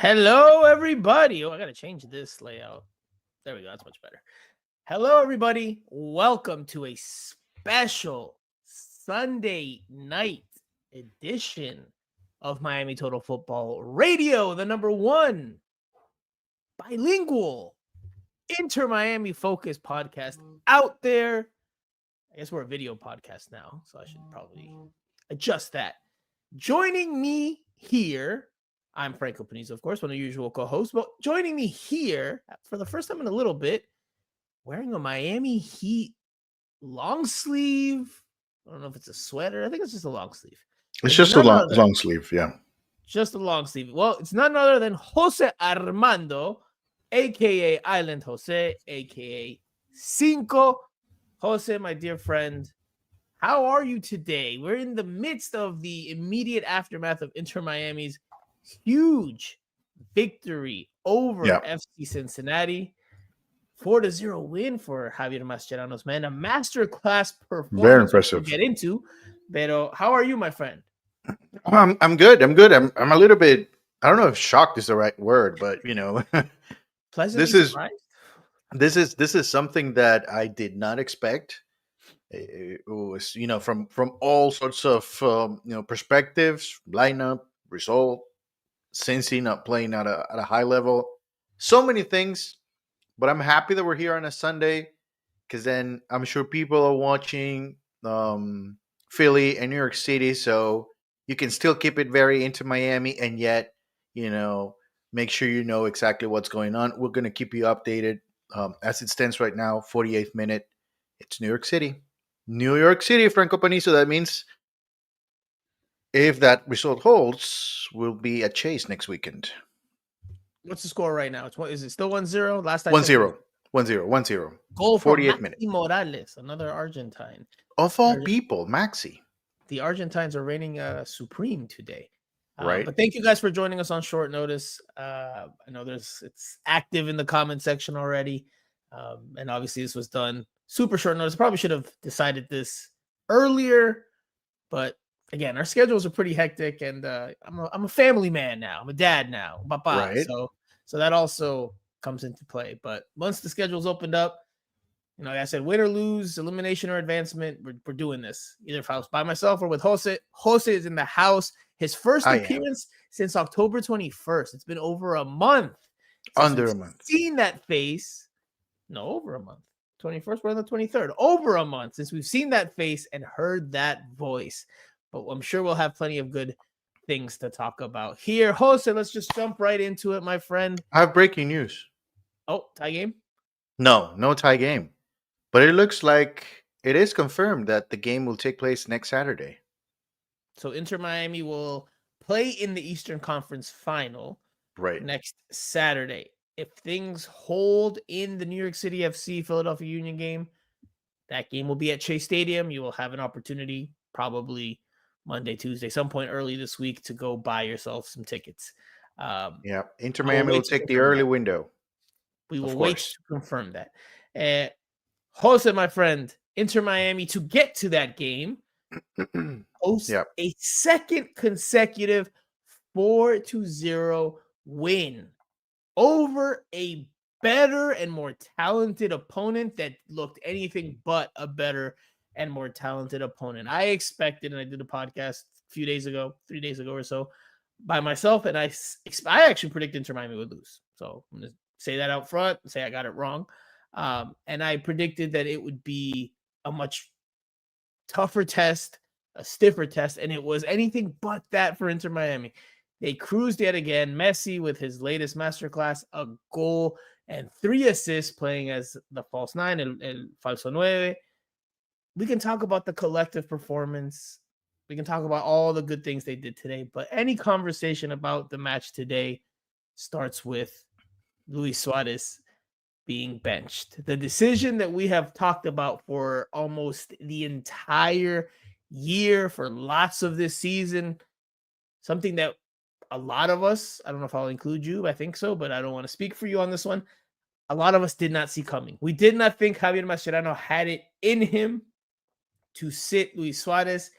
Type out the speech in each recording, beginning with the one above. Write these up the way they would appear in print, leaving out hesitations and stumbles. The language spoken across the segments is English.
Hello, everybody. Oh, I got to change this layout. There we go. That's much better. Hello, everybody. Welcome to a special Sunday night edition of Miami Total Football Radio, the number one bilingual Inter Miami focused podcast out there. I guess we're a video podcast now, so I should probably adjust that. Joining me here, I'm Franco Panizo, of course, one of the usual co-hosts, but joining me here for the first time in a little bit, wearing a Miami Heat long sleeve. I don't know if it's a sweater. I think it's just a long sleeve. It's just a long sleeve, yeah. Just a long sleeve. Well, it's none other than Jose Armando, a.k.a. Island Jose, a.k.a. Cinco. Jose, my dear friend, how are you today? We're in the midst of the immediate aftermath of Inter Miami's huge victory over FC Cincinnati. 4-0 win for Javier Mascherano's men. A masterclass performance. Very impressive. To get into. Pero how are you, my friend? I'm good. I'm a little bit, I don't know if shocked is the right word, but pleasantly surprised. This is something that I did not expect. It was, from all sorts of perspectives, lineup, result, Cincy not playing at a high level, so many things. But I'm happy that we're here on a Sunday, because then I'm sure people are watching Philly and New York City, so you can still keep it very into Miami, and yet make sure you know exactly what's going on. We're going to keep you updated as it stands right now. 48th minute, it's New York City. New York City, Franco Panizo. That means if that result holds, we'll be at Chase next weekend. What's the score right now? Is it still 1-0? Last time 1-0. 1-0. Goal for Maxi Morales, another Argentine. Of all people, Maxi. The Argentines are reigning supreme today. Right. But thank you guys for joining us on short notice. I know it's active in the comment section already. And obviously this was done super short notice. Probably should have decided this earlier, but again, our schedules are pretty hectic, and I'm a family man now. I'm a dad now, papa. Right. So that also comes into play. But once the schedule's opened up, like I said, win or lose, elimination or advancement, we're doing this either if I was by myself or with Jose. Jose is in the house. His first appearance since October 21st. It's been over a month. Under a month. Seen that face. No, over a month. 21st, we're on the 23rd. Over a month since we've seen that face and heard that voice. But I'm sure we'll have plenty of good things to talk about here. Jose, let's just jump right into it, my friend. I have breaking news. Oh, tie game? No tie game. But it looks like it is confirmed that the game will take place next Saturday. So Inter Miami will play in the Eastern Conference Final next Saturday. If things hold in the New York City FC Philadelphia Union game, that game will be at Chase Stadium. You will have an opportunity, probably Monday, Tuesday, some point early this week, to go buy yourself some tickets. Inter Miami will take the early window. We will wait to confirm that. Jose, my friend, Inter Miami, to get to that game, host a second consecutive 4-0 win over a better and more talented opponent that looked anything but a better and more talented opponent. I expected, and I did a podcast a few days ago, 3 days ago or so, by myself, and I actually predicted Inter Miami would lose. So I'm going to say that out front and say I got it wrong. And I predicted that it would be a much tougher test, a stiffer test, and it was anything but that for Inter Miami. They cruised yet again. Messi with his latest masterclass, a goal and 3 assists, playing as the false 9, el falso 9. We can talk about the collective performance. We can talk about all the good things they did today, but any conversation about the match today starts with Luis Suarez being benched. The decision that we have talked about for almost the entire year, for lots of this season, something that a lot of us, I don't know if I'll include you, I think so, but I don't want to speak for you on this one. A lot of us did not see coming. We did not think Javier Mascherano had it in him to sit Luis Suarez,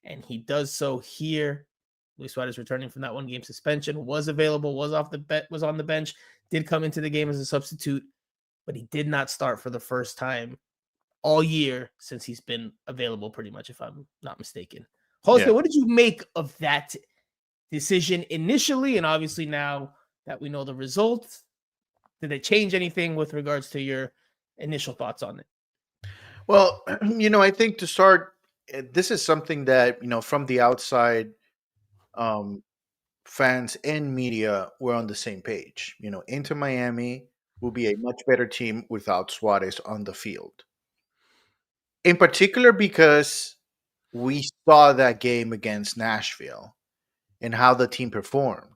and he does so here Luis Suarez returning from that 1-game suspension, was available, was on the bench, did come into the game as a substitute, but he did not start for the first time all year since he's been available, pretty much, if I'm not mistaken. Jose, what did you make of that decision initially, and obviously now that we know the results? Did it change anything with regards to your initial thoughts on it? Well, I think to start, this is something that, from the outside, fans and media were on the same page. Inter Miami will be a much better team without Suarez on the field. In particular, because we saw that game against Nashville and how the team performed.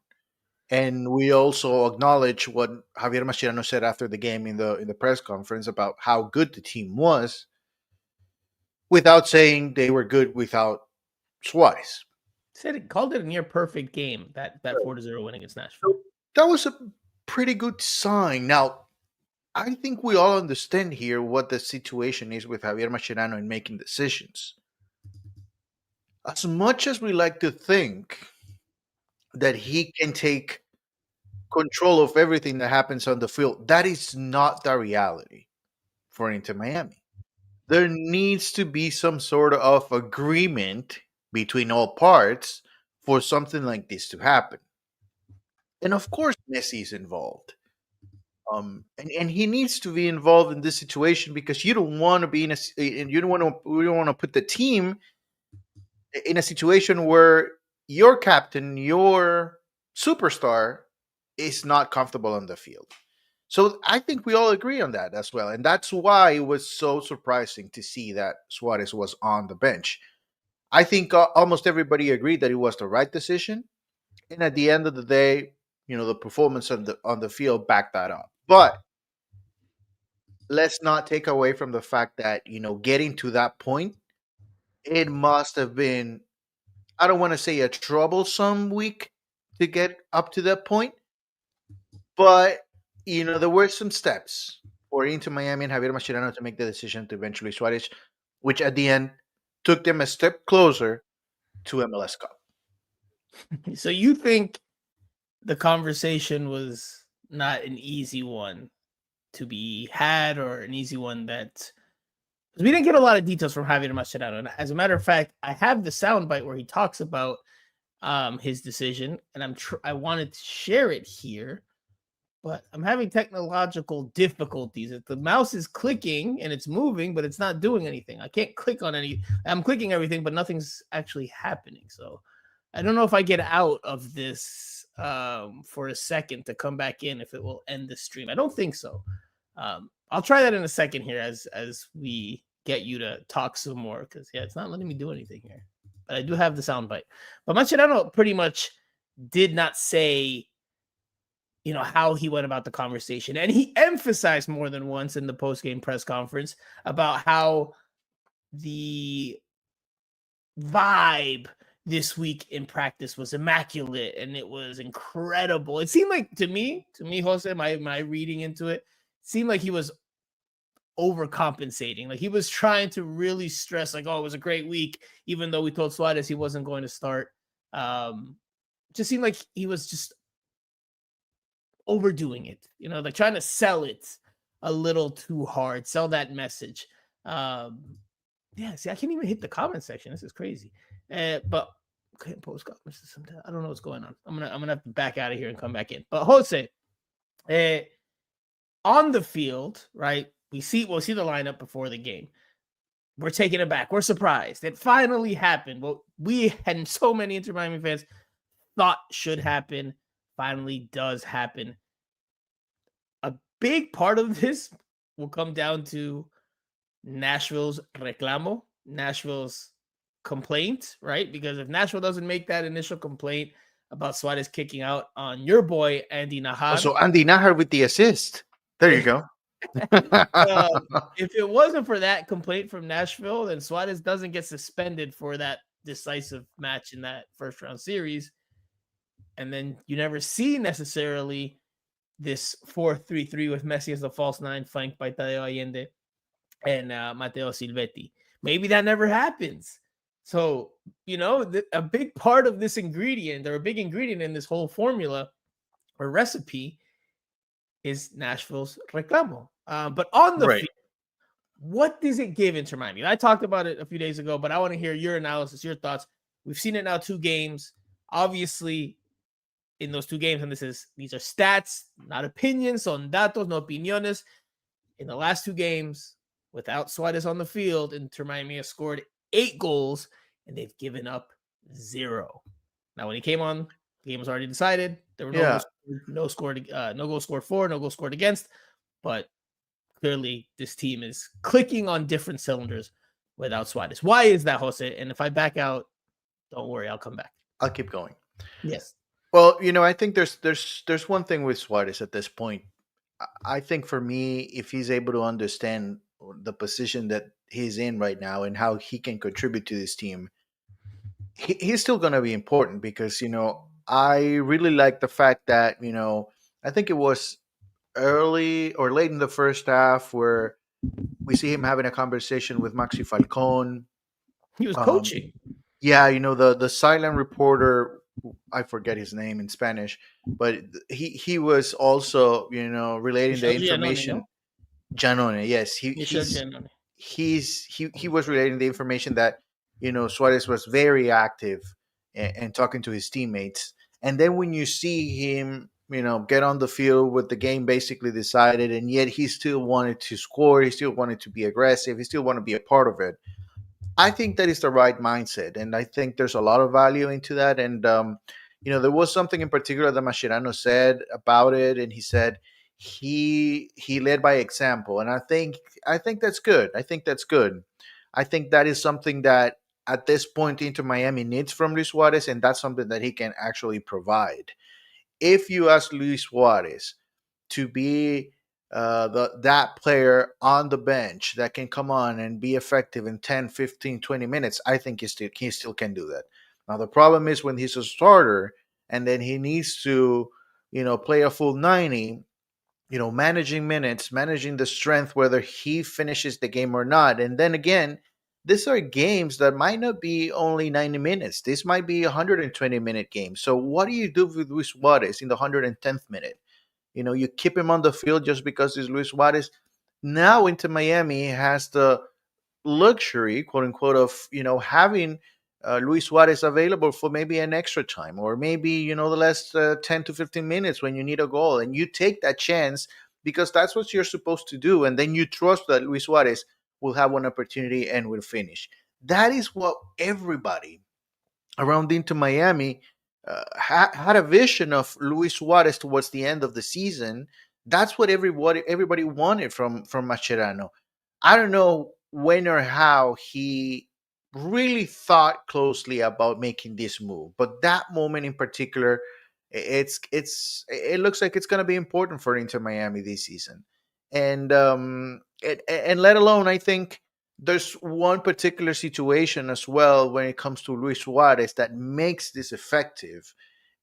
And we also acknowledge what Javier Mascherano said after the game in the press conference about how good the team was, without saying they were good without Suarez. Called it a near perfect game, that 4-0 win against Nashville. So that was a pretty good sign. Now, I think we all understand here what the situation is with Javier Mascherano in making decisions. As much as we like to think that he can take control of everything that happens on the field, that is not the reality for Inter Miami. There needs to be some sort of agreement between all parts for something like this to happen. And of course, Messi is involved. And he needs to be involved in this situation because you don't want to be we don't want to put the team in a situation where your captain, your superstar, is not comfortable on the field. So I think we all agree on that as well. And that's why it was so surprising to see that Suarez was on the bench. I think almost everybody agreed that it was the right decision. And at the end of the day, the performance on the field backed that up. But let's not take away from the fact that, getting to that point, it must have been, I don't want to say a troublesome week to get up to that point. But, there were some steps for Inter Miami and Javier Mascherano to make the decision to eventually Suarez, which at the end took them a step closer to MLS Cup. So you think the conversation was not an easy one to be had, or an easy one that we didn't get a lot of details from Javier Mascherano. And as a matter of fact, I have the soundbite where he talks about his decision, and I wanted to share it here, but I'm having technological difficulties. The mouse is clicking and it's moving, but it's not doing anything. I can't click on any. I'm clicking everything, but nothing's actually happening. So I don't know if I get out of this for a second to come back in, if it will end the stream. I don't think so. I'll try that in a second here as we get you to talk some more, because it's not letting me do anything here. But I do have the soundbite. But Mascherano pretty much did not say, how he went about the conversation. And he emphasized more than once in the post-game press conference about how the vibe this week in practice was immaculate and it was incredible. It seemed like to me, Jose, my reading into it, seemed like he was overcompensating. Like he was trying to really stress, like, oh, it was a great week, even though we told Suarez he wasn't going to start. Just seemed like he was just overdoing it, like trying to sell it a little too hard, sell that message. See, I can't even hit the comment section. This is crazy. But can't post comments sometimes. I don't know what's going on. I'm gonna have to back out of here and come back in. But Jose, on the field, right? We'll see the lineup before the game. We're taken aback. We're surprised. It finally happened. What we and so many Inter Miami fans thought should happen finally does happen. A big part of this will come down to Nashville's reclamo, Nashville's complaint, right? Because if Nashville doesn't make that initial complaint about Suarez kicking out on your boy, Andy Najar. So Andy Najar with the assist. There you go. If it wasn't for that complaint from Nashville, then Suarez doesn't get suspended for that decisive match in that first round series. And then you never see necessarily this 4-3-3 with Messi as the false nine, flanked by Tadeo Allende and Matteo Silvetti. Maybe that never happens. So, a big part of this ingredient, or a big ingredient in this whole formula or recipe, is Nashville's reclamo. But on the field, what does it give Inter Miami? I talked about it a few days ago, but I want to hear your analysis, your thoughts. We've seen it now 2 games. Obviously, in those 2 games, and these are stats, not opinions, son datos, no opiniones. In the last 2 games, without Suarez on the field, Inter Miami has scored 8 goals, and they've given up 0. Now, when he came on, the game was already decided. There were no goals scored for, no goals scored against, but clearly this team is clicking on different cylinders without Suarez. Why is that, Jose? And if I back out, don't worry, I'll come back. I'll keep going. Yes. Well, I think there's one thing with Suarez at this point. I think for me, if he's able to understand the position that he's in right now and how he can contribute to this team, he's still going to be important because, I really like the fact that, I think it was early or late in the first half where we see him having a conversation with Maxi Falcon. He was coaching. Yeah, the silent reporter, I forget his name in Spanish, but he was also, relating the information. Giannone, yes. He was relating the information that, Suarez was very active and talking to his teammates. And then when you see him, get on the field with the game basically decided, and yet he still wanted to score, he still wanted to be aggressive, he still wanted to be a part of it. I think that is the right mindset, and I think there's a lot of value into that. And there was something in particular that Mascherano said about it, and he said he led by example, and I think that's good. I think that's good. I think that is something that at this point Inter Miami needs from Luis Suarez, and that's something that he can actually provide. If you ask Luis Suarez to be that player on the bench that can come on and be effective in 10, 15, 20 minutes, I think he still can do that. Now, the problem is when he's a starter and then he needs to, play a full 90, managing minutes, managing the strength, whether he finishes the game or not. And then again, these are games that might not be only 90 minutes. This might be a 120-minute game. So what do you do with Luis Suarez in the 110th minute? You keep him on the field just because he's Luis Suarez. Now Inter Miami has the luxury, quote unquote, of having Luis Suarez available for maybe an extra time, or maybe the last 10 to 15 minutes when you need a goal, and you take that chance because that's what you're supposed to do, and then you trust that Luis Suarez will have one opportunity and will finish. That is what everybody around Inter Miami had a vision of Luis Suarez towards the end of the season. That's what everybody wanted from Mascherano. I don't know when or how he really thought closely about making this move, but that moment in particular, it looks like it's going to be important for Inter Miami this season, and let alone, I think there's one particular situation as well when it comes to Luis Suarez that makes this effective.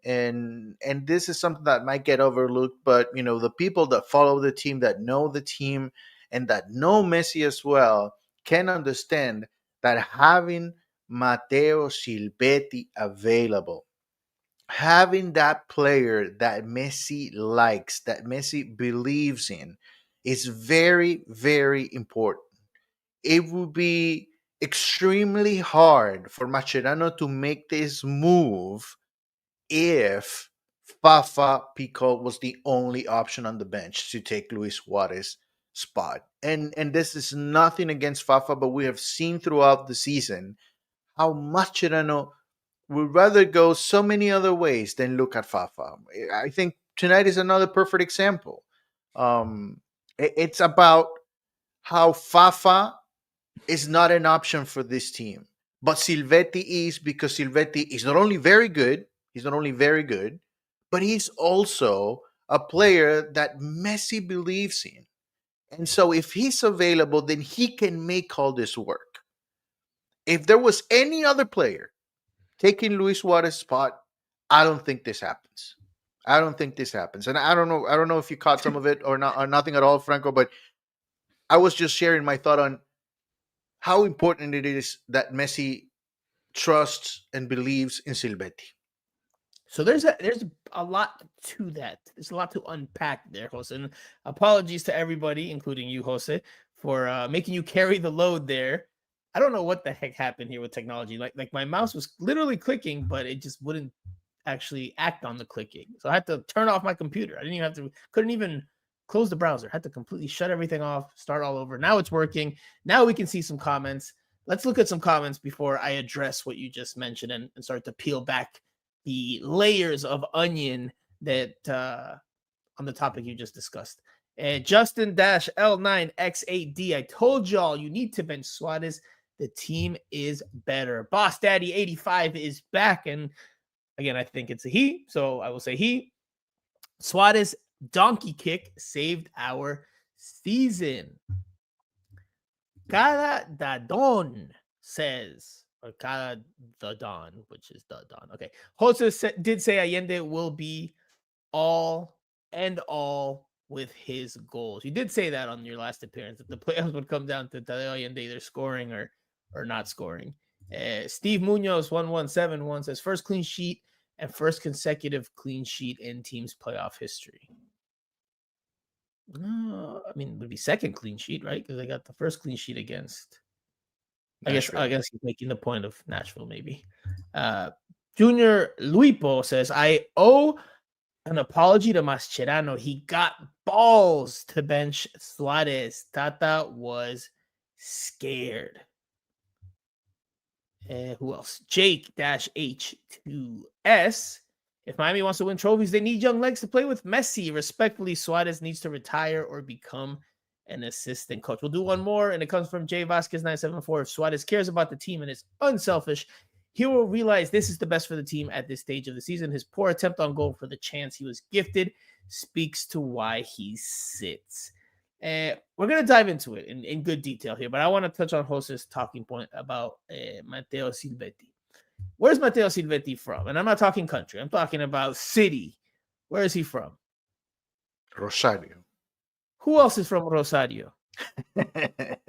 And this is something that might get overlooked, but the people that follow the team, that know the team, and that know Messi as well, can understand that having Matteo Silvetti available, having that player that Messi likes, that Messi believes in, is very, very important. It would be extremely hard for Mascherano to make this move if Fafa Pico was the only option on the bench to take Luis Suarez's spot. And this is nothing against Fafa, but we have seen throughout the season how Mascherano would rather go so many other ways than look at Fafa. I think tonight is another perfect example. It's about how Fafa is not an option for this team, but Silvetti is, because Silvetti is not only very good, but he's also a player that Messi believes in. And so if he's available, then he can make all this work. If there was any other player taking Luis Suarez's spot, I don't think this happens. And I don't know if you caught some of it or not, or nothing at all, Franco, but I was just sharing my thought on how important it is that Messi trusts and believes in Silvetti. So there's a lot to that. There's a lot to unpack there, Jose. And apologies to everybody, including you, Jose, for making you carry the load there. I don't know what the heck happened here with technology. Like my mouse was literally clicking, but it just wouldn't actually act on the clicking. So I had to turn off my computer. I didn't even have to, couldn't even close the browser. I had to completely shut everything off, start all over. Now it's working. Now we can see some comments. Let's look at some comments before I address what you just mentioned and start to peel back the layers of onion that on the topic you just discussed. And Justin-L9X8D, I told y'all you need to bench Suarez. The team is better. Boss Daddy 85 is back. And again, I think it's a he, so I will say he. Suarez donkey kick saved our season. Cada Dadon says, or Cada the Don, which is the Don. Okay. Jose did say Allende will be all and all with his goals. You did say that on your last appearance, that the playoffs would come down to Tadeo Allende either scoring or not scoring. Steve Munoz 1171 says first clean sheet and first consecutive clean sheet in team's playoff history. I mean, it would be second clean sheet, right? Because they got the first clean sheet against. I guess he's making the point of Nashville, maybe. Junior Luipo says, I owe an apology to Mascherano. He got balls to bench Suarez. Tata was scared. Who else? Jake-H2S. If Miami wants to win trophies, they need young legs to play with. Messi. Respectfully, Suarez needs to retire or become an assistant coach. We'll do one more, and it comes from J Vasquez 974. If Suarez cares about the team and is unselfish, he will realize this is the best for the team at this stage of the season. His poor attempt on goal for the chance he was gifted speaks to why he sits. We're going to dive into it in good detail here, but I want to touch on Jose's talking point about Matteo Silvetti. Where's Matteo Silvetti from? And I'm not talking country. I'm talking about city. Where is he from? Rosario. Who else is from Rosario? Lionel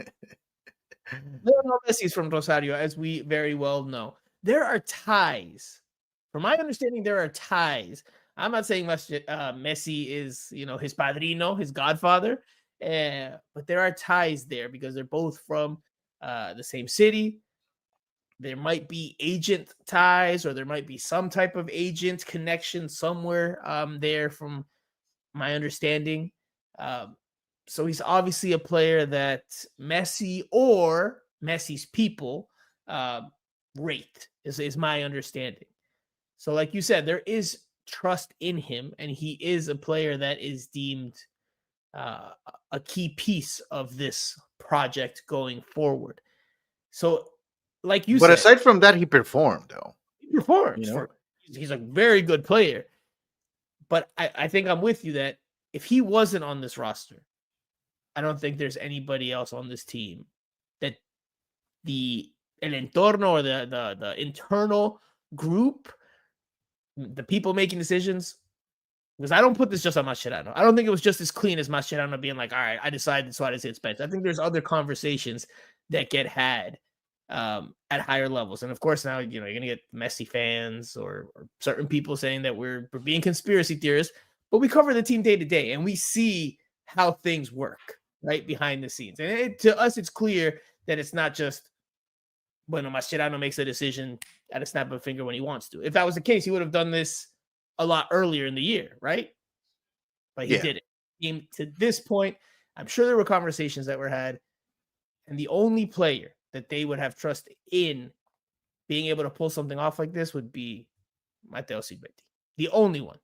Messi is from Rosario, as we very well know. There are ties. From my understanding, there are ties. I'm not saying Messi is, his padrino, his godfather, but there are ties there because they're both from the same city. There might be agent ties, or there might be some type of agent connection somewhere there, from my understanding. So he's obviously a player that Messi or Messi's people rate, is my understanding. So like you said, there is trust in him, and he is a player that is deemed a key piece of this project going forward. So like you said. But aside from that, he performed, though. He performs. He's a very good player. But I think I'm with you that if he wasn't on this roster, I don't think there's anybody else on this team that el entorno, or the internal group, the people making decisions, because I don't put this just on Mascherano. I don't think it was just as clean as Mascherano being like, all right, I decided Suarez hits bench. I think there's other conversations that get had at higher levels. And of course, now, you're going to get Messi fans or certain people saying that we're being conspiracy theorists, but we cover the team day to day and we see how things work right behind the scenes. And to us, it's clear that it's not just when Mascherano makes a decision at a snap of a finger when he wants to. If that was the case, he would have done this a lot earlier in the year, right? But he didn't. Came to this point, I'm sure there were conversations that were had, and the only player that they would have trust in being able to pull something off like this would be Matteo Silvetti. The only one.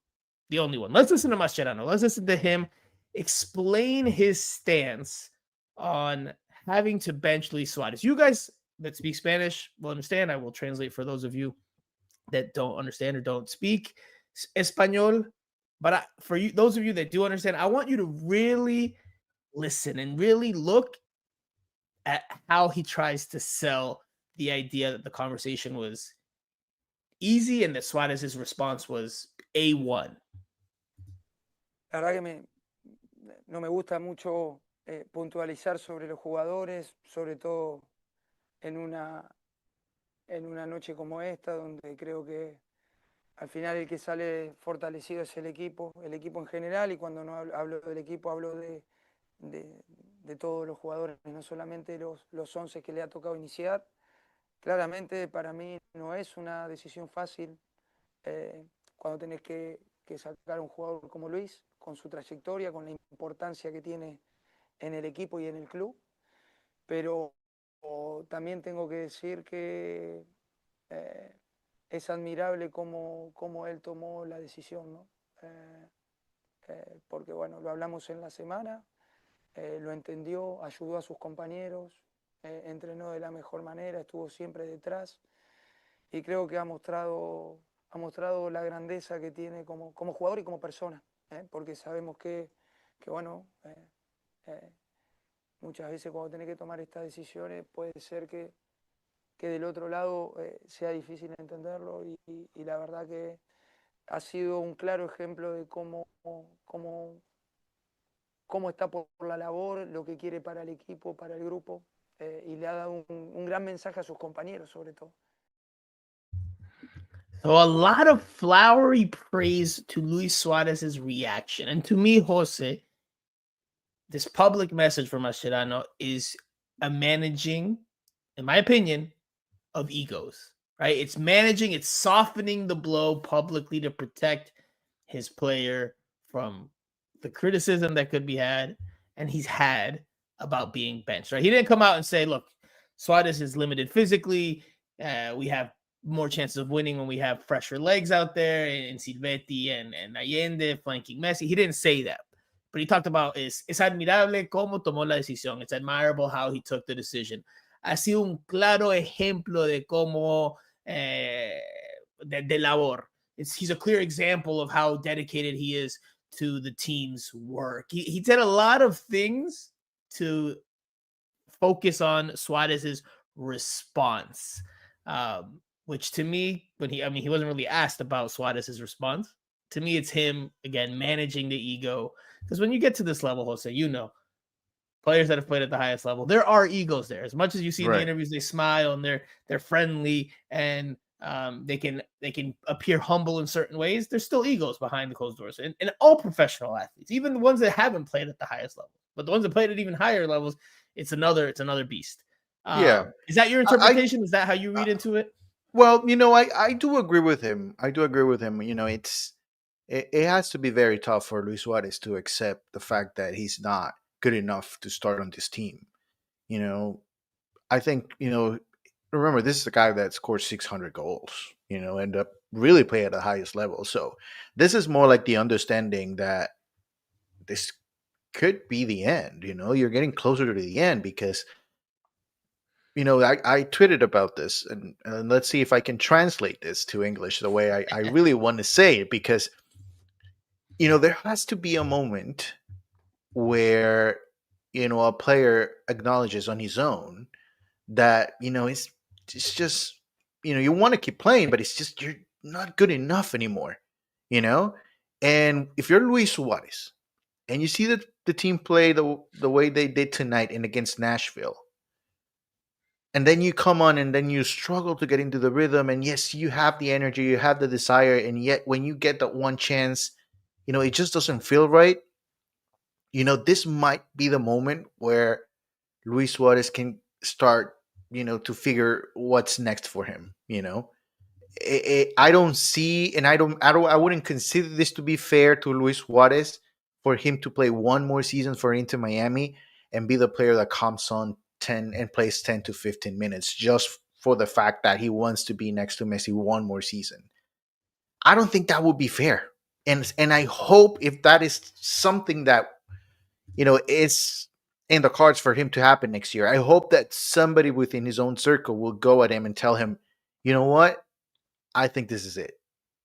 Let's listen to Mascherano. Let's listen to him explain his stance on having to bench Luis Suarez. You guys that speak Spanish will understand. I will translate for those of you that don't understand or don't speak Espanol. But for you, those of you that do understand, I want you to really listen and really look at how he tries to sell the idea that the conversation was easy and that Suarez's response was A1. La verdad que no me gusta mucho puntualizar sobre los jugadores, sobre todo en una en una noche como esta, donde creo que al final el que sale fortalecido es el equipo en general, y cuando no hablo del equipo hablo de todos los jugadores, no solamente los 11 que le ha tocado iniciar. Claramente para mí no es una decisión fácil cuando tenés que sacar a un jugador como Luis, con su trayectoria, con la importancia que tiene en el equipo y en el club, pero también tengo que decir que eh, es admirable cómo él tomó la decisión, ¿no? Porque bueno, lo hablamos en la semana, lo entendió, ayudó a sus compañeros, entrenó de la mejor manera, estuvo siempre detrás, y creo que ha mostrado la grandeza que tiene como jugador y como persona, porque sabemos que bueno, muchas veces cuando tenés que tomar estas decisiones puede ser que del otro lado sea difícil entenderlo, y la verdad que ha sido un claro ejemplo de cómo está por la labor, lo que quiere para el equipo, para el grupo, y le ha dado un gran mensaje a sus compañeros sobre todo. So a lot of flowery praise to Luis Suarez's reaction. And to me, Jose, this public message from Mascherano is a managing, in my opinion, of egos, right? It's managing, it's softening the blow publicly to protect his player from the criticism that could be had and he's had about being benched, right? He didn't come out and say, look, Suarez is limited physically. We have more chances of winning when we have fresher legs out there in Silvetti and Allende flanking Messi. He didn't say that. But he talked about es admirable cómo tomó la decisión. It's admirable how he took the decision. Ha sido un claro ejemplo de cómo de labor. He's a clear example of how dedicated he is to the team's work. He did a lot of things to focus on Suarez's response, which to me, he wasn't really asked about Suarez's response. To me, it's him again managing the ego, because when you get to this level, Jose, players that have played at the highest level, there are egos there. As much as you see in the interviews, they smile and they're friendly and they can appear humble in certain ways. There's still egos behind the closed doors, and all professional athletes, even the ones that haven't played at the highest level, but the ones that played at even higher levels, it's another beast. Is that your interpretation? Is that how you read into it? Well, I do agree with him. It has to be very tough for Luis Suarez to accept the fact that he's not good enough to start on this team. I think, remember, this is a guy that scored 600 goals, and really play at the highest level. So this is more like the understanding that this could be the end. You're getting closer to the end because, I tweeted about this, and let's see if I can translate this to English the way I really want to say it, because, there has to be a moment where, a player acknowledges on his own that, it's just, you want to keep playing, but it's just, you're not good enough anymore, And if you're Luis Suarez and you see that the team play the way they did tonight and against Nashville, and then you come on and then you struggle to get into the rhythm, and yes, you have the energy, you have the desire, and yet when you get that one chance, it just doesn't feel right. This might be the moment where Luis Suarez can start, to figure what's next for him. I don't see, and I wouldn't consider this to be fair to Luis Suarez for him to play one more season for Inter Miami and be the player that comes on 10 and plays 10 to 15 minutes just for the fact that he wants to be next to Messi one more season. I don't think that would be fair. And I hope, if that is something that, is in the cards for him to happen next year, I hope that somebody within his own circle will go at him and tell him, you know what? I think this is it.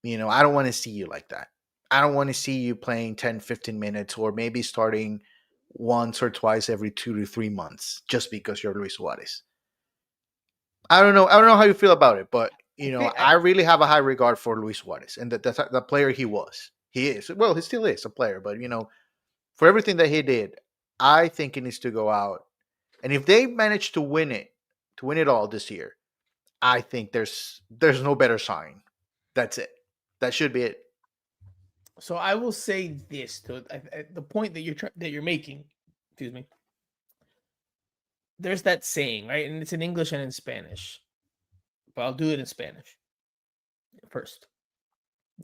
I don't want to see you like that. I don't want to see you playing 10, 15 minutes or maybe starting once or twice every 2 to 3 months just because you're Luis Suarez. I don't know how you feel about it, but I really have a high regard for Luis Suarez and the player he was. He is. Well, he still is a player, but for everything that he did, I think he needs to go out. And if they manage to win it all this year, I think there's no better sign. That's it. That should be it. So I will say this to the point that you're making. Excuse me. There's that saying, right? And it's in English and in Spanish. But I'll do it in Spanish first.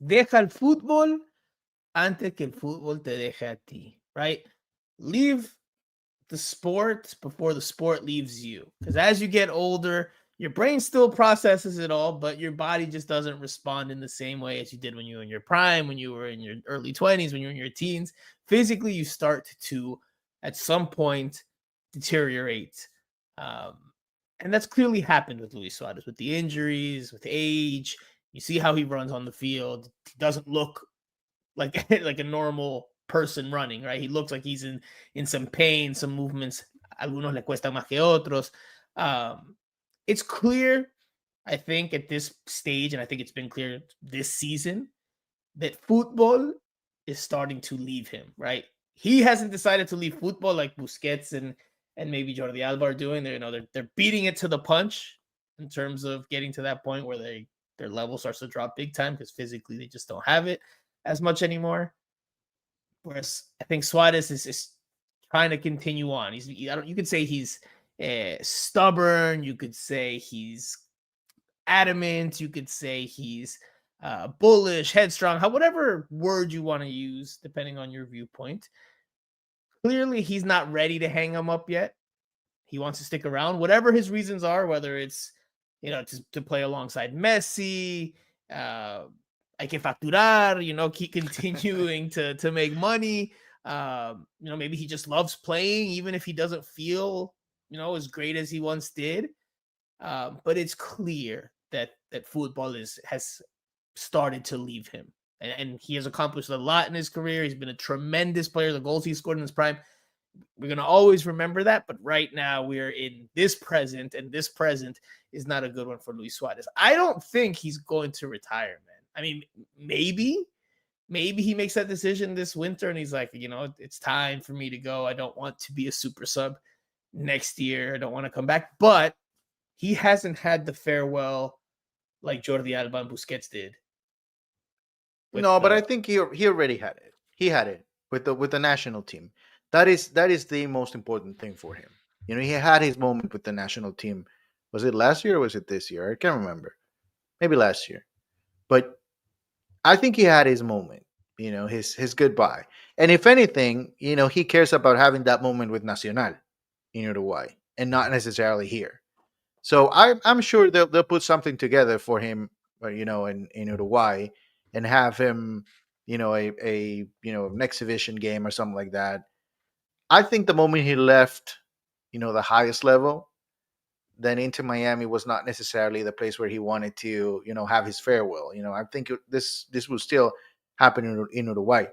Deja el fútbol antes que el fútbol te deje a ti, right? Leave the sport before the sport leaves you. Because as you get older, your brain still processes it all, but your body just doesn't respond in the same way as you did when you were in your prime, when you were in your early 20s, when you were in your teens. Physically, you start to, at some point, deteriorate. And that's clearly happened with Luis Suarez, with the injuries, with age. You see how he runs on the field. He doesn't look like like a normal person running, right? He looks like he's in some pain, some movements. Algunos le cuestan más que otros. It's clear, I think, at this stage, and I think it's been clear this season, that football is starting to leave him, right? He hasn't decided to leave football like Busquets and maybe Jordi Alba are doing. They're beating it to the punch in terms of getting to that point where their level starts to drop big time because physically they just don't have it as much anymore. Whereas I think Suarez is trying to continue on. You could say he's stubborn. You could say he's adamant. You could say he's bullish, headstrong, whatever word you want to use, depending on your viewpoint. Clearly, he's not ready to hang him up yet. He wants to stick around, whatever his reasons are, whether it's, to play alongside Messi, hay que facturar, keep continuing to make money. Maybe he just loves playing, even if he doesn't feel, as great as he once did. But it's clear that football has started to leave him. And he has accomplished a lot in his career. He's been a tremendous player. The goals he scored in his prime, we're going to always remember that. But right now we're in this present, and this present is not a good one for Luis Suarez. I don't think he's going to retire, man. I mean, maybe he makes that decision this winter and he's like, it's time for me to go. I don't want to be a super sub next year. I don't want to come back. But he hasn't had the farewell like Jordi Alba and Busquets did. No, but I think he already had it. He had it with the national team. That is the most important thing for him. He had his moment with the national team. Was it last year or was it this year? I can't remember. Maybe last year. But I think he had his moment, his goodbye. And if anything, he cares about having that moment with Nacional in Uruguay and not necessarily here. So I'm sure they'll put something together for him, in Uruguay, and have him, a an exhibition game or something like that. I think the moment he left, the highest level, then into Miami was not necessarily the place where he wanted to, have his farewell. I think this will still happen in Uruguay.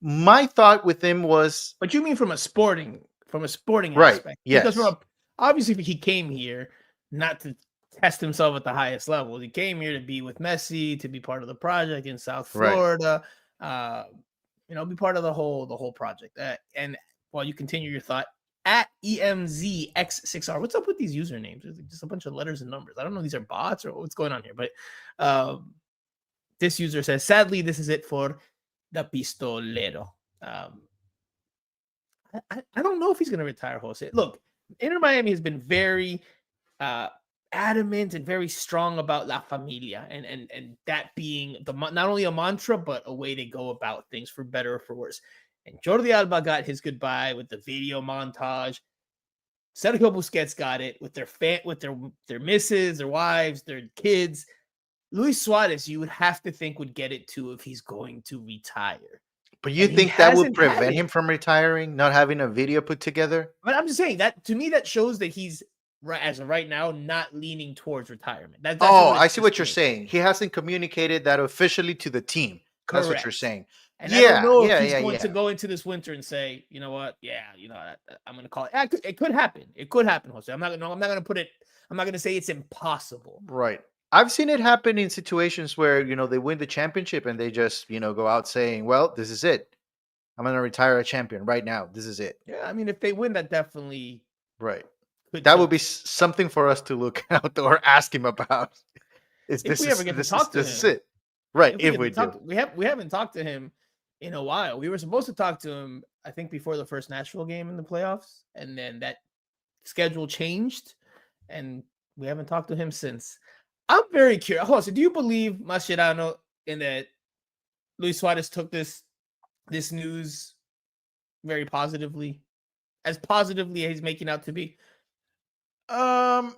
My thought with him was, but you mean from a sporting right? aspect? Yes. Because obviously he came here not to test himself at the highest level. He came here to be with Messi, to be part of the project in South Florida, be part of the whole project. And while you continue your thought, at EMZX6R. What's up with these usernames? There's just a bunch of letters and numbers. I don't know if these are bots or what's going on here, but this user says, sadly, this is it for the Pistolero. I don't know if he's going to retire, Jose. Look, Inter Miami has been very adamant and very strong about La Familia and that being not only a mantra, but a way to go about things for better or for worse. And Jordi Alba got his goodbye with the video montage. Sergio Busquets got it with their misses, their wives, their kids. Luis Suarez, you would have to think, would get it too if he's going to retire. But you think that would prevent him from retiring, not having a video put together? But I'm just saying that to me, that shows that he's as of right now not leaning towards retirement. That's I see what you're saying. He hasn't communicated that officially to the team. Correct. That's what you're saying. And I don't know if he's going to go into this winter and say, you know what? Yeah, I'm going to call it. It could happen. It could happen, Jose. I'm not going to put it. I'm not going to say it's impossible. Right. I've seen it happen in situations where, they win the championship and they just, go out saying, well, this is it. I'm going to retire a champion right now. This is it. Yeah, I mean, if they win, that definitely That would be something for us to look out or ask him about. If we ever get to talk to him, this is it, right? If we do, we haven't talked to him in a while. We were supposed to talk to him, I think, before the first Nashville game in the playoffs, and then that schedule changed, and we haven't talked to him since. I'm very curious. So do you believe, Mascherano, in that Luis Suarez took this news very positively, as positively as he's making out to be? I'm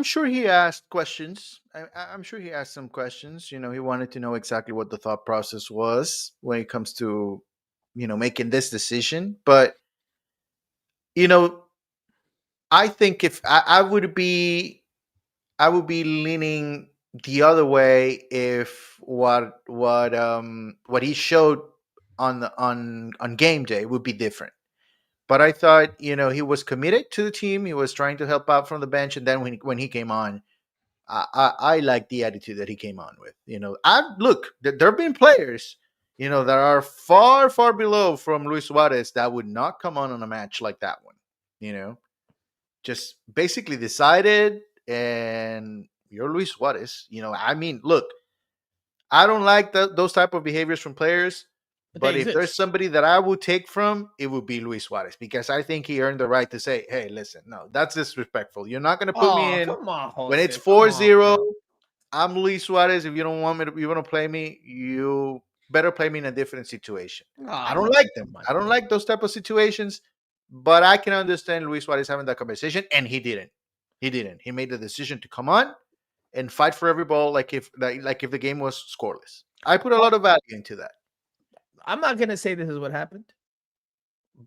sure he asked questions. I'm sure he asked some questions. He wanted to know exactly what the thought process was when it comes to, making this decision. But, I think if I would be leaning the other way if what he showed on game day would be different. But I thought, he was committed to the team. He was trying to help out from the bench, and then when he came on, I like the attitude that he came on with. Look, there have been players, that are far, far below from Luis Suarez that would not come on a match like that one. Just basically decided, and you're Luis Suarez. Look, I don't like those type of behaviors from players. But if there's somebody that I would take from, it would be Luis Suarez, because I think he earned the right to say, hey, listen, no, that's disrespectful. You're not going to put me in. Come on, Jose, when it's 4-0. I'm Luis Suarez. If you don't want me you want to play me, you better play me in a different situation. I don't like them. I don't like those type of situations. But I can understand Luis Suarez having that conversation, and he didn't. He made the decision to come on and fight for every ball, like if the game was scoreless. I put a lot of value into that. I'm not going to say this is what happened,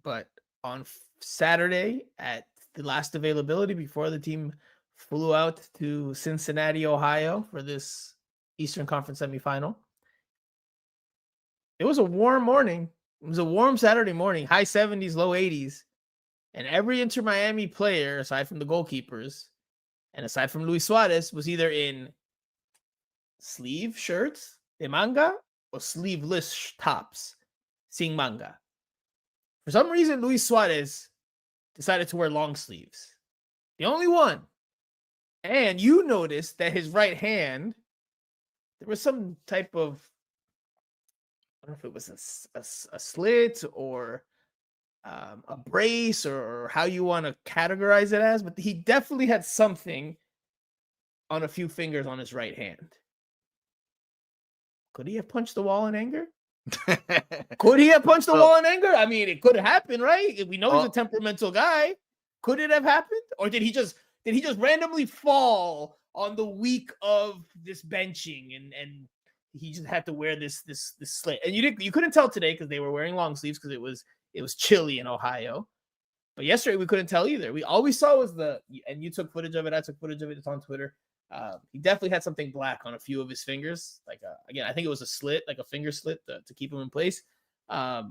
but on Saturday at the last availability before the team flew out to Cincinnati, Ohio for this Eastern Conference semifinal, it was a warm morning. It was a warm Saturday morning, high 70s, low 80s. And every Inter Miami player, aside from the goalkeepers and aside from Luis Suarez, was either in sleeve shirts, de manga, or sleeveless tops, sin manga. For some reason, Luis Suarez decided to wear long sleeves. The only one. And you noticed that his right hand, there was some type of, I don't know if it was a slit or a brace or how you want to categorize it as, but he definitely had something on a few fingers on his right hand. Could he have punched the wall in anger? Could he have punched the wall in anger? I mean, it could happen, right? We know he's a temperamental guy. Could it have happened? Or did he just randomly fall on the week of this benching and he just had to wear this slit? And you couldn't tell today because they were wearing long sleeves because it was chilly in Ohio. But yesterday we couldn't tell either. All we saw was and you took footage of it. I took footage of it. It's on Twitter. He definitely had something black on a few of his fingers. Again, I think it was a slit, like a finger slit to keep him in place. But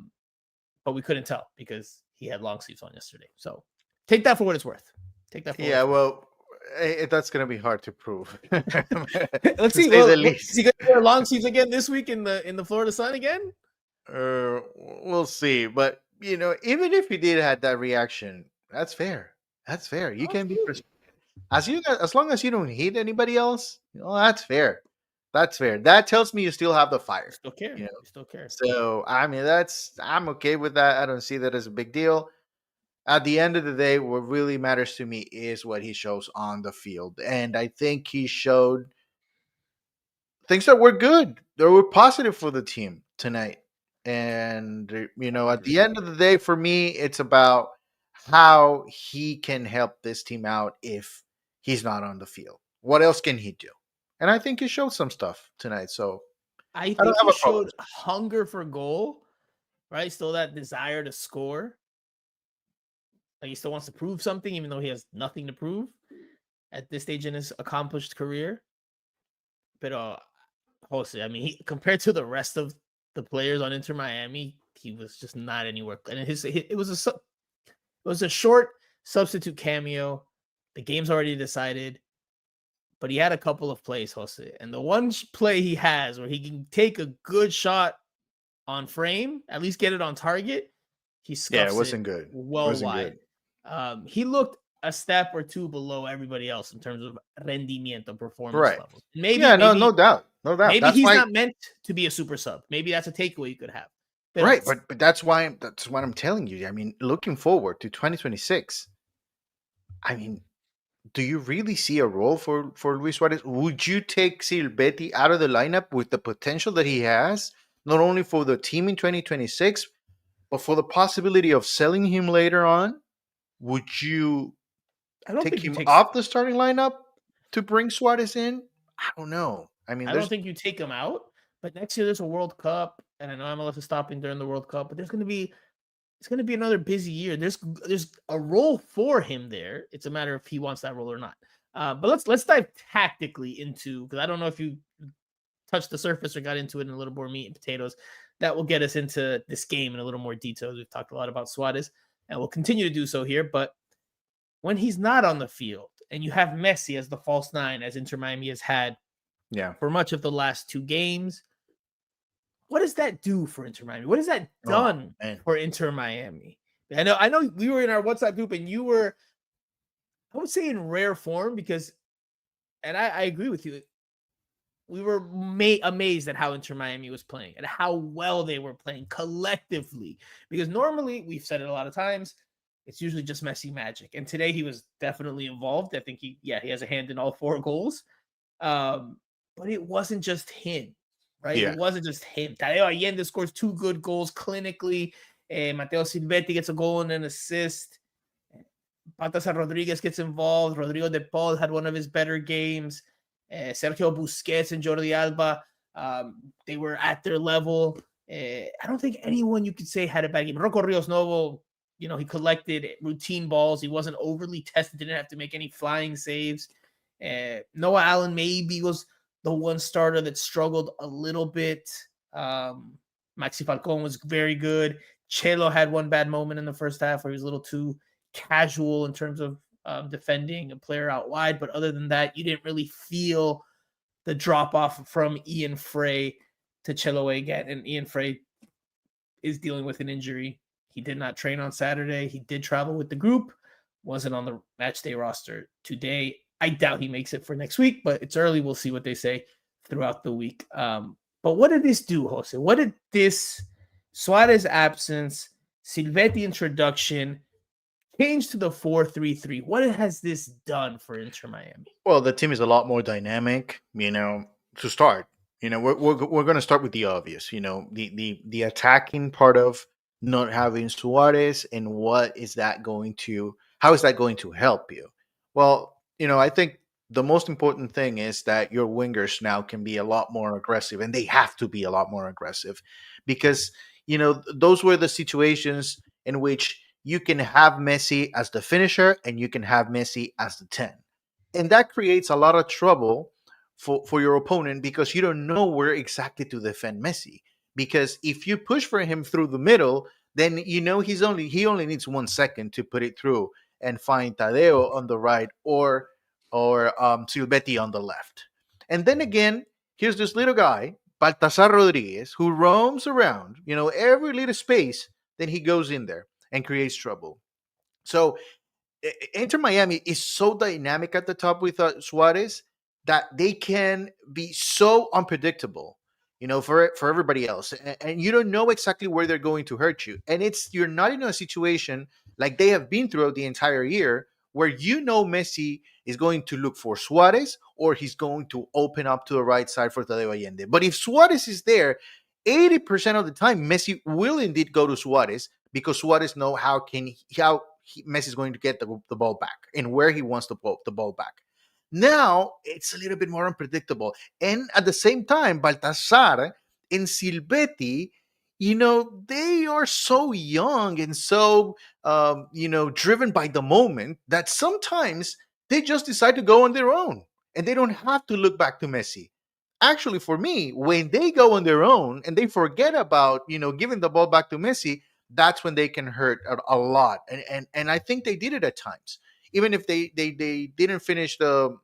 we couldn't tell because he had long sleeves on yesterday. So take that for what it's worth. That's going to be hard to prove. Let's see. Is he going to wear long sleeves again this week in the Florida sun again? We'll see. But, even if he did have that reaction, that's fair. That's fair. You can be as long as you don't hit anybody else, that's fair. That's fair. That tells me you still have the fire. You still care. You still care. So, I'm okay with that. I don't see that as a big deal. At the end of the day, what really matters to me is what he shows on the field. And I think he showed things that were good. That were positive for the team tonight. And, at the end of the day, for me, it's about how he can help this team out if he's not on the field. What else can he do? And I think he showed some stuff tonight. So I think he showed hunger for goal, right? Still that desire to score. Like he still wants to prove something, even though he has nothing to prove at this stage in his accomplished career. But Jose, compared to the rest of the players on Inter Miami, he was just not anywhere. And it was a short substitute cameo. The game's already decided, but he had a couple of plays, Jose. And the one play he has where he can take a good shot on frame, at least get it on target, he scuffs it wasn't good. Well, wide. Good. He looked a step or two below everybody else in terms of rendimiento, performance levels. Maybe, no doubt. Maybe that's he's why, not meant to be a super sub. Maybe that's a takeaway you could have. Right, but that's why I'm telling you. I mean, looking forward to 2026. I mean, do you really see a role for Luis Suarez? Would you take Silvetti out of the lineup with the potential that he has, not only for the team in 2026, but for the possibility of selling him later on? Would you take him off the starting lineup to bring Suarez in? I don't know. I mean, I don't think you take him out. But next year there's a World Cup, and I know MLS is stopping during the World Cup, but it's going to be another busy year. There's a role for him there. It's a matter of if he wants that role or not. But let's dive tactically into, because I don't know if you touched the surface or got into it in a little more meat and potatoes. That will get us into this game in a little more detail. We've talked a lot about Suarez, and we'll continue to do so here. But when he's not on the field, and you have Messi as the false nine, as Inter Miami has had for much of the last 2 games, what does that do for Inter Miami? What has that done for Inter Miami? I know we were in our WhatsApp group and you were, I would say, in rare form, because, and I agree with you, we were amazed at how Inter Miami was playing and how well they were playing collectively. Because normally, we've said it a lot of times, it's usually just Messi magic. And today he was definitely involved. I think he has a hand in all 4 goals. But it wasn't just him. Right? Yeah. It wasn't just him. Tadeo Allende scores 2 good goals clinically. Mateo Silvetti gets a goal and an assist. Baltasar Rodriguez gets involved. Rodrigo de Paul had one of his better games. Sergio Busquets and Jordi Alba, they were at their level. I don't think anyone you could say had a bad game. Rocco Rios Novo, he collected routine balls. He wasn't overly tested. Didn't have to make any flying saves. Noah Allen maybe was the one starter that struggled a little bit. Maxi Falcon was very good. Chelo had one bad moment in the first half where he was a little too casual in terms of defending a player out wide. But other than that, you didn't really feel the drop-off from Ian Frey to Chelo again. And Ian Frey is dealing with an injury. He did not train on Saturday. He did travel with the group. Wasn't on the match day roster today. I doubt he makes it for next week, but it's early. We'll see what they say throughout the week. But what did this do, Jose? What did this Suarez absence, Silvetti introduction, change to the 4-3-3? What has this done for Inter Miami? Well, the team is a lot more dynamic, to start. We're going to start with the obvious, the attacking part of not having Suarez, and how is that going to help you? Well, I think the most important thing is that your wingers now can be a lot more aggressive, and they have to be a lot more aggressive, because, those were the situations in which you can have Messi as the finisher and you can have Messi as the 10. And that creates a lot of trouble for your opponent, because you don't know where exactly to defend Messi. Because if you push for him through the middle, then he only needs 1 second to put it through and find Tadeo on the right or Silvetti on the left. And then again, here's this little guy, Baltasar Rodriguez, who roams around, every little space, then he goes in there and creates trouble. So Inter Miami is so dynamic at the top with Suarez that they can be so unpredictable, for everybody else. And you don't know exactly where they're going to hurt you. And you're not in a situation like they have been throughout the entire year, where Messi is going to look for Suarez, or he's going to open up to the right side for Tadeo Allende. But if Suarez is there, 80% of the time, Messi will indeed go to Suarez, because Suarez knows how Messi is going to get the ball back and where he wants the ball back. Now, it's a little bit more unpredictable. And at the same time, Baltasar and Silvetti, they are so young and so, driven by the moment, that sometimes they just decide to go on their own and they don't have to look back to Messi. Actually, for me, when they go on their own and they forget about, giving the ball back to Messi, that's when they can hurt a lot. And I think they did it at times. Even if they didn't finish the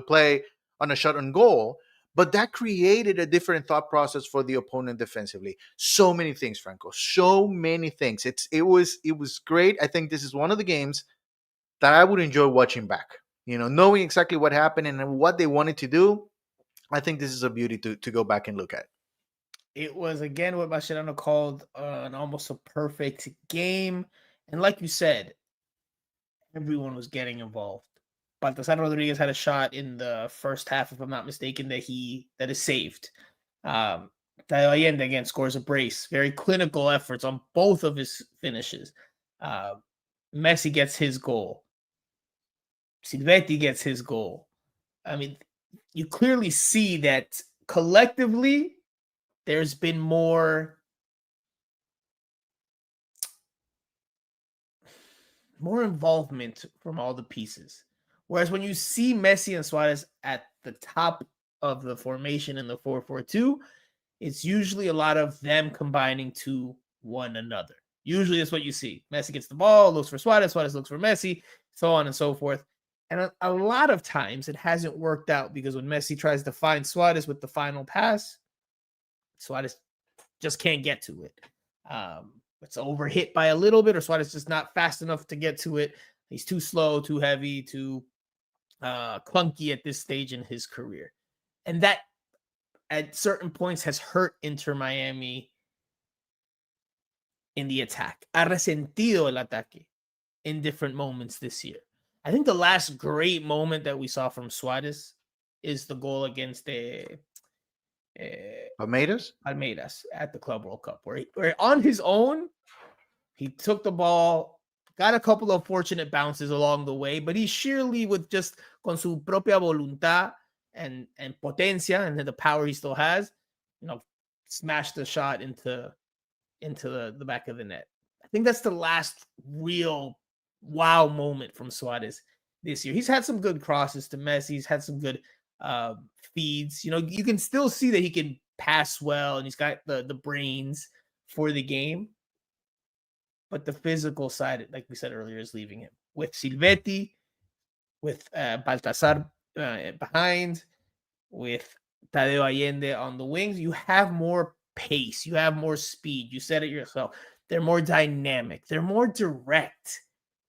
play on a shot on goal, But that created a different thought process for the opponent defensively. So many things, Franco. So many things. It was great. I think this is one of the games that I would enjoy watching back. Knowing exactly what happened and what they wanted to do. I think this is a beauty to go back and look at. It was, again, what Mascherano called an almost a perfect game. And like you said, everyone was getting involved. Baltasar Rodriguez had a shot in the first half, if I'm not mistaken, that is saved. Tadeo Allende, again, scores a brace. Very clinical efforts on both of his finishes. Messi gets his goal. Silvetti gets his goal. I mean, you clearly see that collectively there's been more involvement from all the pieces. Whereas when you see Messi and Suarez at the top of the formation in the 4-4-2, it's usually a lot of them combining to one another. Usually that's what you see. Messi gets the ball, looks for Suarez, Suarez looks for Messi, so on and so forth. And a lot of times it hasn't worked out because when Messi tries to find Suarez with the final pass, Suarez just can't get to it. It's overhit by a little bit, or Suarez just not fast enough to get to it. He's too slow, too heavy, too clunky at this stage in his career. And that at certain points has hurt Inter Miami in the attack. Ha resentido el ataque in different moments this year. I think the last great moment that we saw from Suarez is the goal against the Palmeiras at the Club World Cup, where on his own, he took the ball, got a couple of fortunate bounces along the way, but he sheerly, with just con su propia voluntad and potencia and the power he still has, smashed the shot into the back of the net. I think that's the last real wow moment from Suarez this year. He's had some good crosses to Messi. He's had some good feeds. You can still see that he can pass well and he's got the brains for the game. But the physical side, like we said earlier, is leaving him. With Silvetti, with Baltasar behind, with Tadeo Allende on the wings, you have more pace. You have more speed. You said it yourself. They're more dynamic. They're more direct.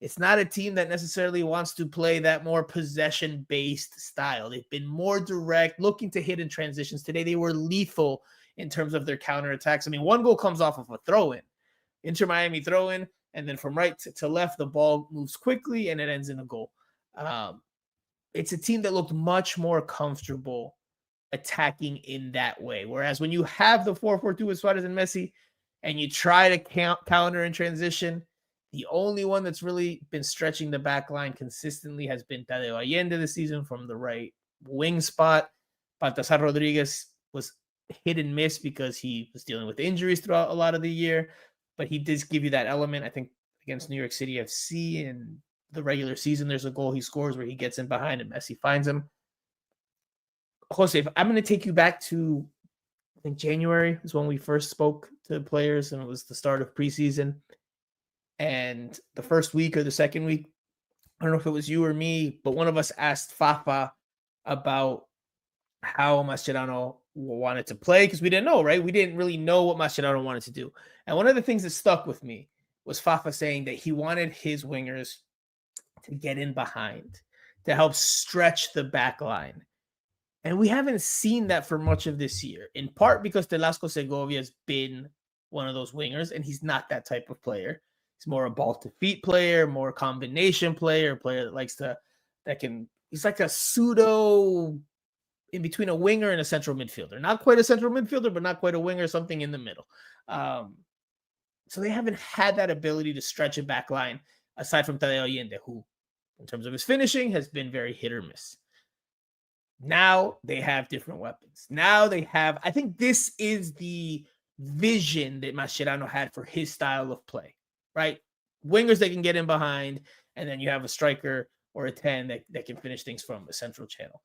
It's not a team that necessarily wants to play that more possession-based style. They've been more direct, looking to hit in transitions. Today, they were lethal in terms of their counterattacks. I mean, one goal comes off of a throw-in. Inter Miami throw-in, and then from right to left, the ball moves quickly, and it ends in a goal. It's a team that looked much more comfortable attacking in that way. Whereas when you have the 4-4-2 with Suarez and Messi, and you try to counter in transition, the only one that's really been stretching the back line consistently has been Tadeo Allende this season from the right wing spot. Baltasar Rodriguez was hit and miss because he was dealing with injuries throughout a lot of the year, but he did give you that element. I think against New York City FC in the regular season, there's a goal he scores where he gets in behind and Messi finds him. Jose, I'm going to take you back to, I think January is when we first spoke to players, and it was the start of preseason. And the first week or the second week, I don't know if it was you or me, but one of us asked Fafa about how Mascherano wanted to play because we didn't know, right? We didn't really know what Mascherano wanted to do. And one of the things that stuck with me was Fafa saying that he wanted his wingers to get in behind, to help stretch the back line. And we haven't seen that for much of this year, in part because Telasco Segovia has been one of those wingers, and he's not that type of player. He's more a ball-to-feet player, more combination player, a player that likes to, he's like a pseudo in between a winger and a central midfielder. Not quite a central midfielder, but not quite a winger, something in the middle. So they haven't had that ability to stretch a back line, aside from Tadeo Allende, who, in terms of his finishing, has been very hit or miss. Now they have different weapons. Now they have, I think this is the vision that Mascherano had for his style of play, right? Wingers that can get in behind, and then you have a striker or a 10 that can finish things from a central channel.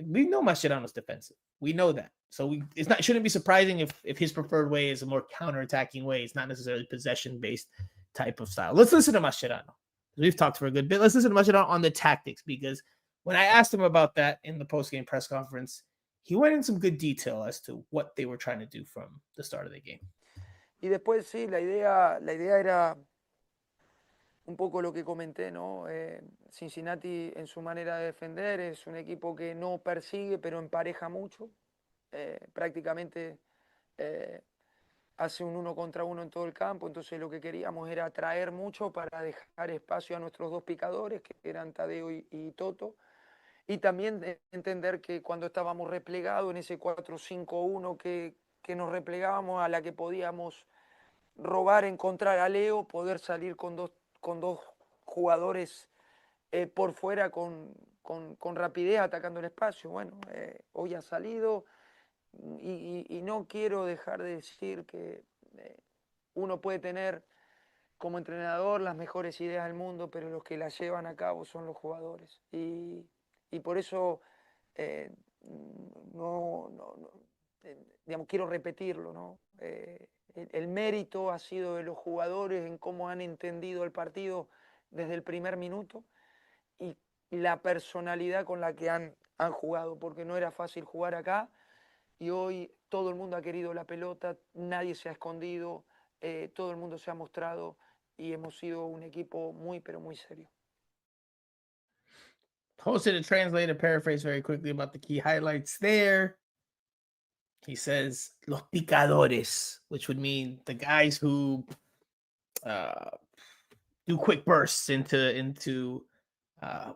We know Mascherano's defensive. We know that. So it shouldn't be surprising if his preferred way is a more counterattacking way. It's not necessarily possession-based type of style. Let's listen to Mascherano. We've talked for a good bit. Let's listen to Mascherano on the tactics, because when I asked him about that in the post-game press conference, he went in some good detail as to what they were trying to do from the start of the game. Y después sí, la idea era un poco lo que comenté, ¿no? Cincinnati en su manera de defender es un equipo que no persigue, pero empareja mucho. Prácticamente hace un 1 contra 1 en todo el campo, entonces lo que queríamos era traer mucho para dejar espacio a nuestros dos picadores, que eran Tadeo y Toto, y también entender que cuando estábamos replegados en ese 4-5-1 que nos replegábamos, a la que podíamos robar, encontrar a Leo, poder salir con dos jugadores por fuera con rapidez atacando el espacio. Bueno, hoy ha salido y no quiero dejar de decir que uno puede tener como entrenador las mejores ideas del mundo, pero los que las llevan a cabo son los jugadores. Y por eso digamos, quiero repetirlo, ¿no? El mérito ha sido de los jugadores en cómo han entendido el partido desde el primer minuto y la personalidad con la que han jugado, porque no era fácil jugar acá y hoy todo el mundo ha querido la pelota, nadie se ha escondido, todo el mundo se ha mostrado y hemos sido un equipo muy, pero muy serio. Posted a translator paraphrase very quickly about the key highlights there. He says los picadores, which would mean the guys who do quick bursts into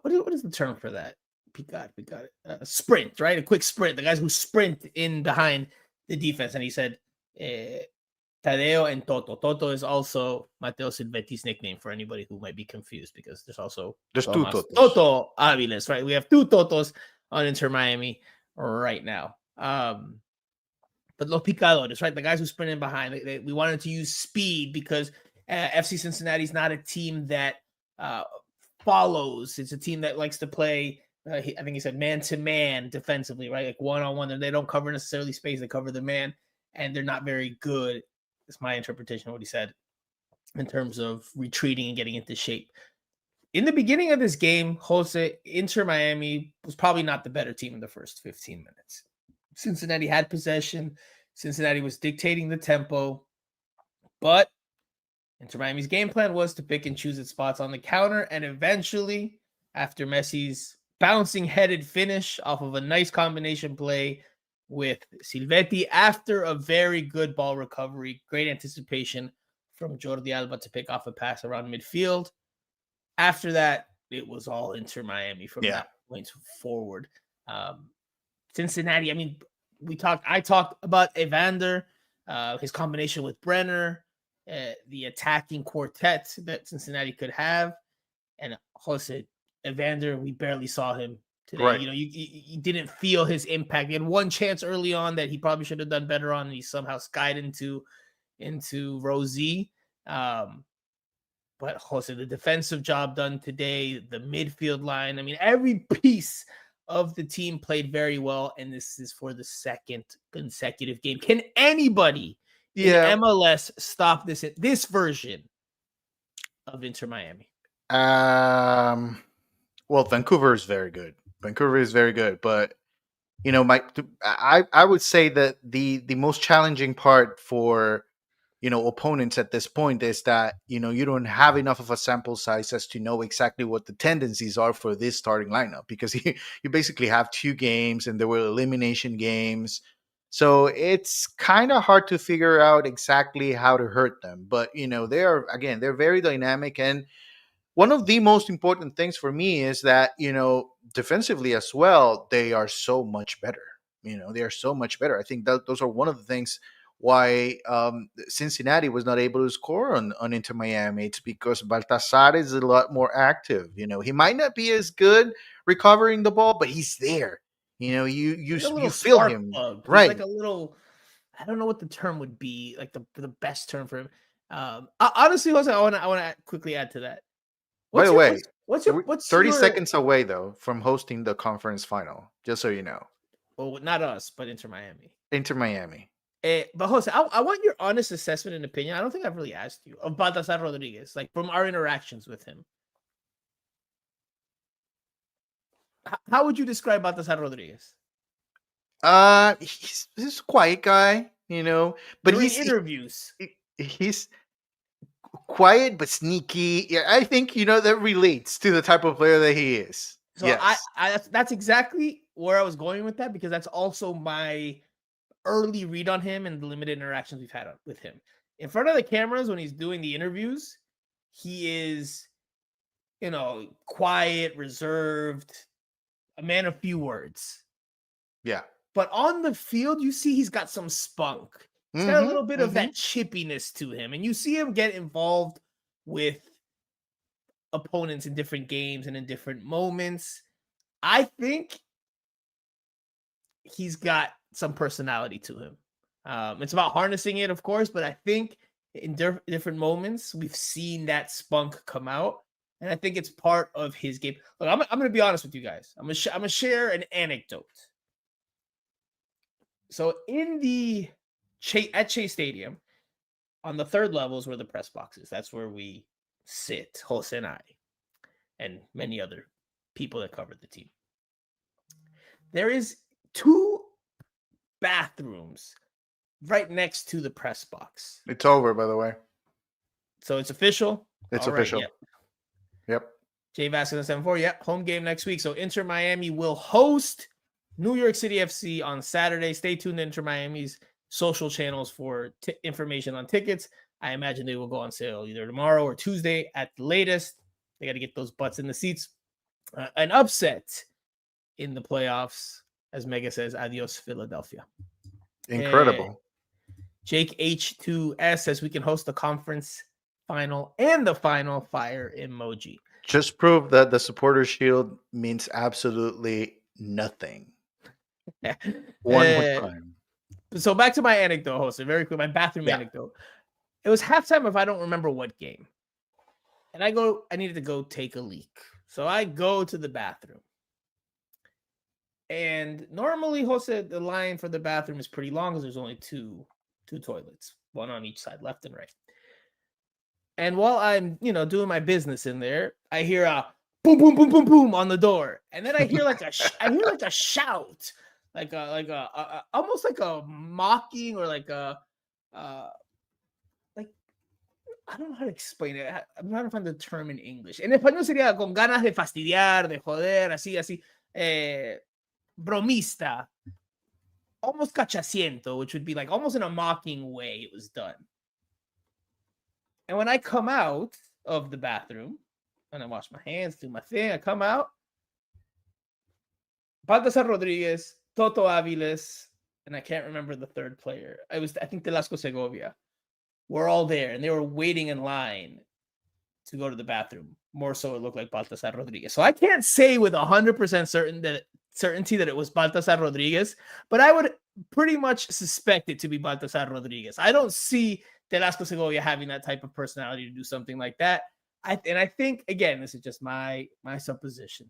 what is the term for that? Picad, sprint, right? A quick sprint. The guys who sprint in behind the defense. And he said Tadeo and Toto. Toto is also Matteo Silvetti's nickname for anybody who might be confused, because there's two Totos. Toto Aviles, right? We have two Totos on Inter Miami right now. But los picadores, right? The guys who sprint in behind. We wanted to use speed because FC Cincinnati is not a team that follows. It's a team that likes to play, I think he said man-to-man defensively, right? Like one-on-one. They don't cover necessarily space. They cover the man, and they're not very good. It's my interpretation of what he said in terms of retreating and getting into shape. In the beginning of this game, Jose, Inter Miami was probably not the better team in the first 15 minutes. Cincinnati had possession. Cincinnati was dictating the tempo. But Inter Miami's game plan was to pick and choose its spots on the counter. And eventually, after Messi's bouncing-headed finish off of a nice combination play with Silvetti, after a very good ball recovery, great anticipation from Jordi Alba to pick off a pass around midfield. After that, it was all Inter Miami from that point forward. Cincinnati, I mean, I talked about Evander, his combination with Brenner, the attacking quartet that Cincinnati could have. And Jose, Evander, we barely saw him today. Right. You know, you didn't feel his impact. He had one chance early on that he probably should have done better on, and he somehow skied into Rosie. But Jose, the defensive job done today, the midfield line, I mean, every piece of the team played very well, and this is for the second consecutive game. Can anybody in MLS stop this version of Inter Miami? Well, Vancouver is very good. But you know, I would say that the most challenging part for opponents at this point is that you don't have enough of a sample size as to know exactly what the tendencies are for this starting lineup, because you basically have 2 games and there were elimination games, so it's kind of hard to figure out exactly how to hurt them. But they're very dynamic, and one of the most important things for me is that defensively as well, they are so much better. They are so much better. I think that those are one of the things why Cincinnati was not able to score on Inter Miami. It's because Baltasar is a lot more active. He might not be as good recovering the ball, but he's there. You feel him, plug. Right? He's like a little, I don't know what the term would be, like the best term for him. Honestly, Jose, I want to quickly add to that. By the way, what's 30 seconds away though from hosting the conference final? Just so you know. Well, not us, but Inter Miami. Inter Miami. But Jose, I want your honest assessment and opinion. I don't think I've really asked you of Baltasar Rodriguez, like from our interactions with him. How would you describe Baltasar Rodriguez? He's a quiet guy, but during interviews. He's quiet but sneaky. Yeah, I think that relates to the type of player that he is. So yes, that's exactly where I was going with that, because that's also my early read on him and the limited interactions we've had with him. In front of the cameras, when he's doing the interviews, he is, quiet, reserved, a man of few words. Yeah. But on the field, you see he's got some spunk. He's got a little bit of that chippiness to him. And you see him get involved with opponents in different games and in different moments. I think he's got some personality to him. It's about harnessing it, of course, but I think in different moments, we've seen that spunk come out. And I think it's part of his game. Look, I'm going to be honest with you guys. I'm going to share an anecdote. So in at Chase Stadium, on the third level is where the press box is. That's where we sit, Jose and I, and many other people that covered the team. There is 2 bathrooms right next to the press box. It's over, by the way. So it's official? It's official. Yep. Jay Vasquez 74. Yep. Home game next week. So Inter Miami will host New York City FC on Saturday. Stay tuned to Inter Miami's social channels for information on tickets. I imagine they will go on sale either tomorrow or Tuesday at the latest. They got to get those butts in the seats. An upset in the playoffs, as Mega says, adios Philadelphia. Incredible. Jake H2S says we can host the conference final and the final fire emoji. Just prove that the supporter shield means absolutely nothing. One more time. So back to my anecdote, Jose, very quick, my bathroom anecdote. It was halftime if I don't remember what game. And I needed to go take a leak. So I go to the bathroom. And normally, Jose, the line for the bathroom is pretty long because there's only two toilets, one on each side, left and right. And while I'm, doing my business in there, I hear a boom, boom, boom, boom, boom on the door. And then I hear like a shout, like a almost like a mocking or like a like, I don't know how to explain it. I'm trying to find the term in English. En español sería con ganas de fastidiar, de joder, así, bromista, almost cachaciento, which would be like almost in a mocking way it was done. And when I come out of the bathroom and I wash my hands, do my thing, I come out, Baltasar Rodriguez, Toto Aviles, and I can't remember the third player. I think Velasco Segovia. We're all there, and they were waiting in line to go to the bathroom. More so, it looked like Baltasar Rodriguez. So I can't say with 100% certainty that it was Baltasar Rodriguez, but I would pretty much suspect it to be Baltasar Rodriguez. I don't see Velasco Segovia having that type of personality to do something like that. I think, again, this is just my supposition.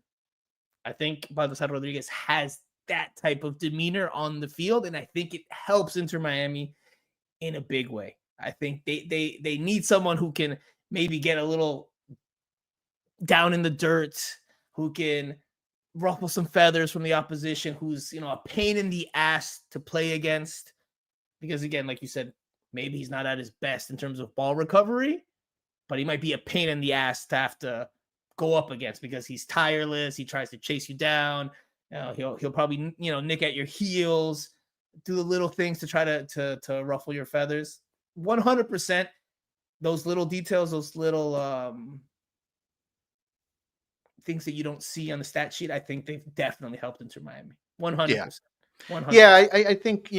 I think Baltasar Rodriguez has that type of demeanor on the field, and I think it helps Inter Miami in a big way. I think they need someone who can maybe get a little down in the dirt, who can ruffle some feathers from the opposition, who's, a pain in the ass to play against. Because, again, like you said, maybe he's not at his best in terms of ball recovery, but he might be a pain in the ass to have to go up against because he's tireless. He tries to chase you down. He'll probably, nick at your heels, do the little things to try to ruffle your feathers. 100%. Those little details, those little things that you don't see on the stat sheet, I think they've definitely helped Inter Miami. 100%. Yeah. 100%. Yeah, I think,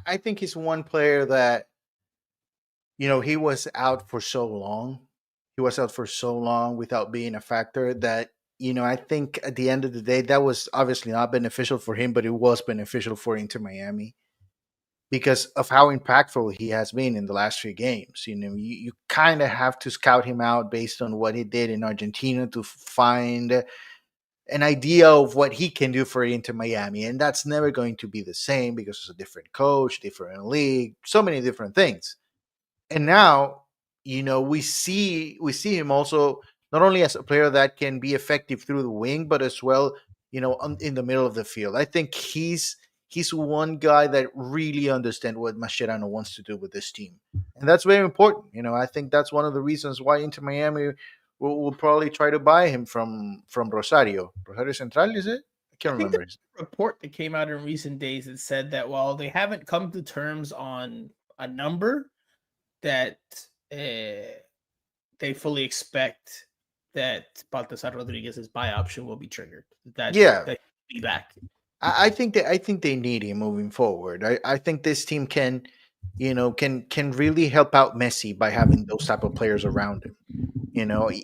I think he's one player that, he was out for so long. He was out for so long without being a factor that, I think at the end of the day, that was obviously not beneficial for him, but it was beneficial for Inter Miami because of how impactful he has been in the last few games. You kind of have to scout him out based on what he did in Argentina to find an idea of what he can do for Inter Miami. And that's never going to be the same because it's a different coach, different league, so many different things. And now, we see him also not only as a player that can be effective through the wing, but as well, in the middle of the field. I think he's he's one guy that really understands what Mascherano wants to do with this team, and that's very important. I think that's one of the reasons why Inter Miami will probably try to buy him from Rosario Central. Is it? I can't remember. A report that came out in recent days that said that while they haven't come to terms on a number, that they fully expect that Baltasar Rodriguez's buy option will be triggered. That he'll be back. I think they need him moving forward. I think this team can really help out Messi by having those type of players around him.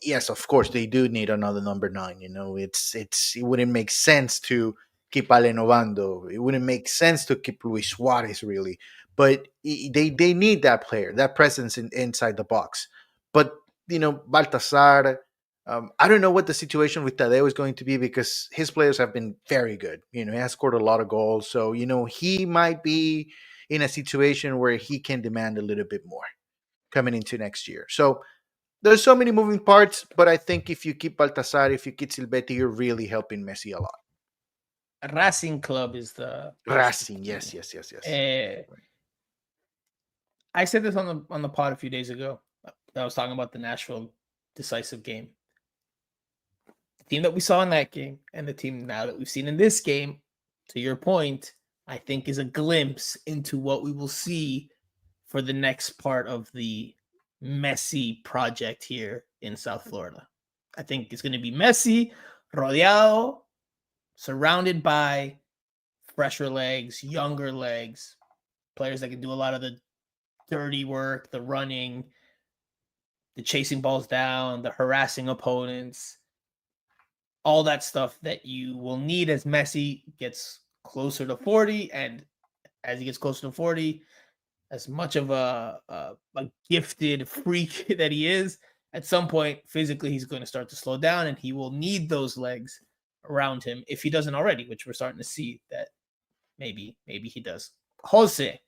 Yes, of course they do need another number 9. It wouldn't make sense to keep Allen Obando. It wouldn't make sense to keep Luis Suarez really, but they need that player, that presence inside the box. But Baltasar. I don't know what the situation with Tadeo is going to be because his players have been very good. He has scored a lot of goals. So, he might be in a situation where he can demand a little bit more coming into next year. So, there's so many moving parts, but I think if you keep Baltasar, if you keep Silvetti, you're really helping Messi a lot. Racing Club is the Racing. Yes. I said this on the pod a few days ago. I was talking about the Nashville decisive game. The team that we saw in that game and the team now that we've seen in this game, to your point, I think is a glimpse into what we will see for the next part of the Messi project here in South Florida. I think it's going to be Messi, rodeado, surrounded by fresher legs, younger legs, players that can do a lot of the dirty work, the running, the chasing balls down, the harassing opponents, all that stuff that you will need as Messi gets closer to 40. And as he gets closer to 40, as much of a gifted freak that he is, at some point, physically, he's going to start to slow down and he will need those legs around him if he doesn't already, which we're starting to see that maybe he does. Jose,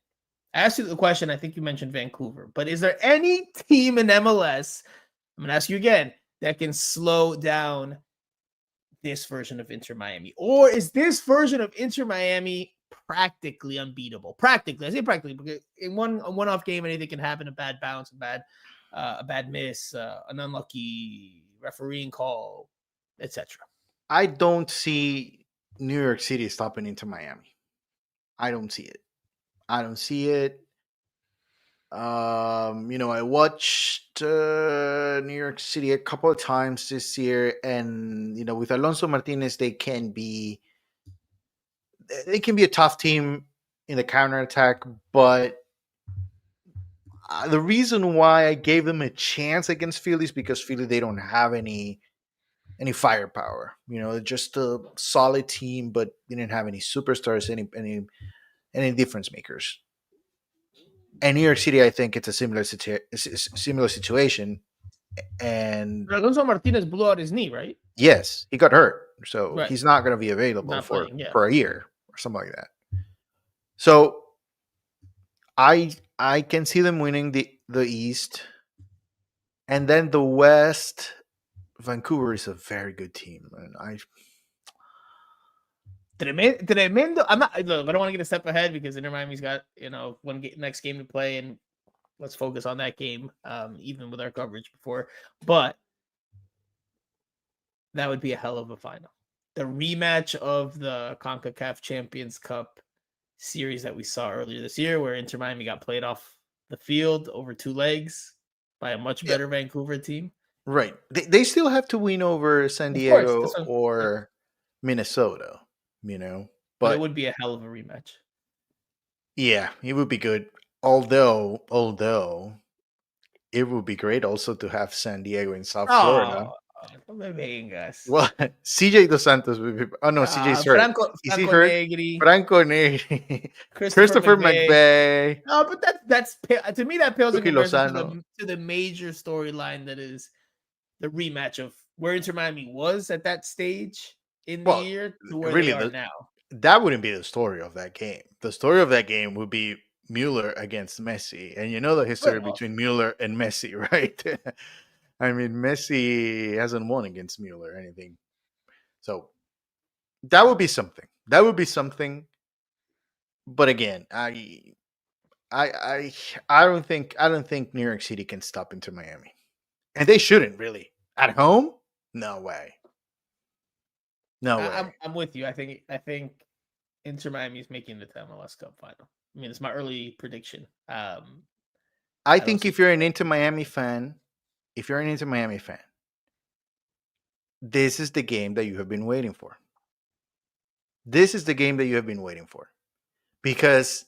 I asked you the question, I think you mentioned Vancouver, but is there any team in MLS, I'm going to ask you again, that can slow down this version of Inter Miami? Or is this version of Inter Miami practically unbeatable? Practically, I say practically, because in a one-off game, anything can happen. A bad bounce, a bad miss, an unlucky refereeing call, etc. I don't see New York City stopping Inter Miami. I don't see it. I watched New York City a couple of times this year, and with Alonso Martinez, they can be a tough team in the counterattack. But the reason why I gave them a chance against Philly is because Philly, they don't have any firepower. Just a solid team, but they didn't have any superstars, any difference makers. And New York City, I think it's a similar situation. And Alonso Martinez blew out his knee, right? Yes, he got hurt, so He's not going to be available for a year or something like that. So I can see them winning the East, and then the West. Vancouver is a very good team, and Tremendo. I don't want to get a step ahead because Inter Miami's got next game to play, and let's focus on that game, even with our coverage before. But that would be a hell of a final. The rematch of the CONCACAF Champions Cup series that we saw earlier this year, where Inter Miami got played off the field over 2 legs by a much better Vancouver team. Right. They still have to win over San Diego or Minnesota, But it would be a hell of a rematch. Yeah, it would be good. Although it would be great also to have San Diego in South Florida. Well, CJ Dos Santos would be. Oh no, CJ's hurt. Franco Negri. Franco Negri. Christopher McVeigh. No, but that's to me that pales in comparison to the major storyline that is the rematch of where Inter Miami was at that stage in the year to where they are now. That wouldn't be the story of that game. The story of that game would be Mueller against Messi, and the history between Mueller and Messi, right? I mean, Messi hasn't won against Mueller or anything. So that would be something. But again, I don't think New York City can stop Inter Miami, and they shouldn't really. At home, no way, no way. I'm with you. I think Inter Miami is making the MLS Cup final. I mean, it's my early prediction. I think if you're an Inter Miami fan, this is the game that you have been waiting for. This is the game that you have been waiting for. Because,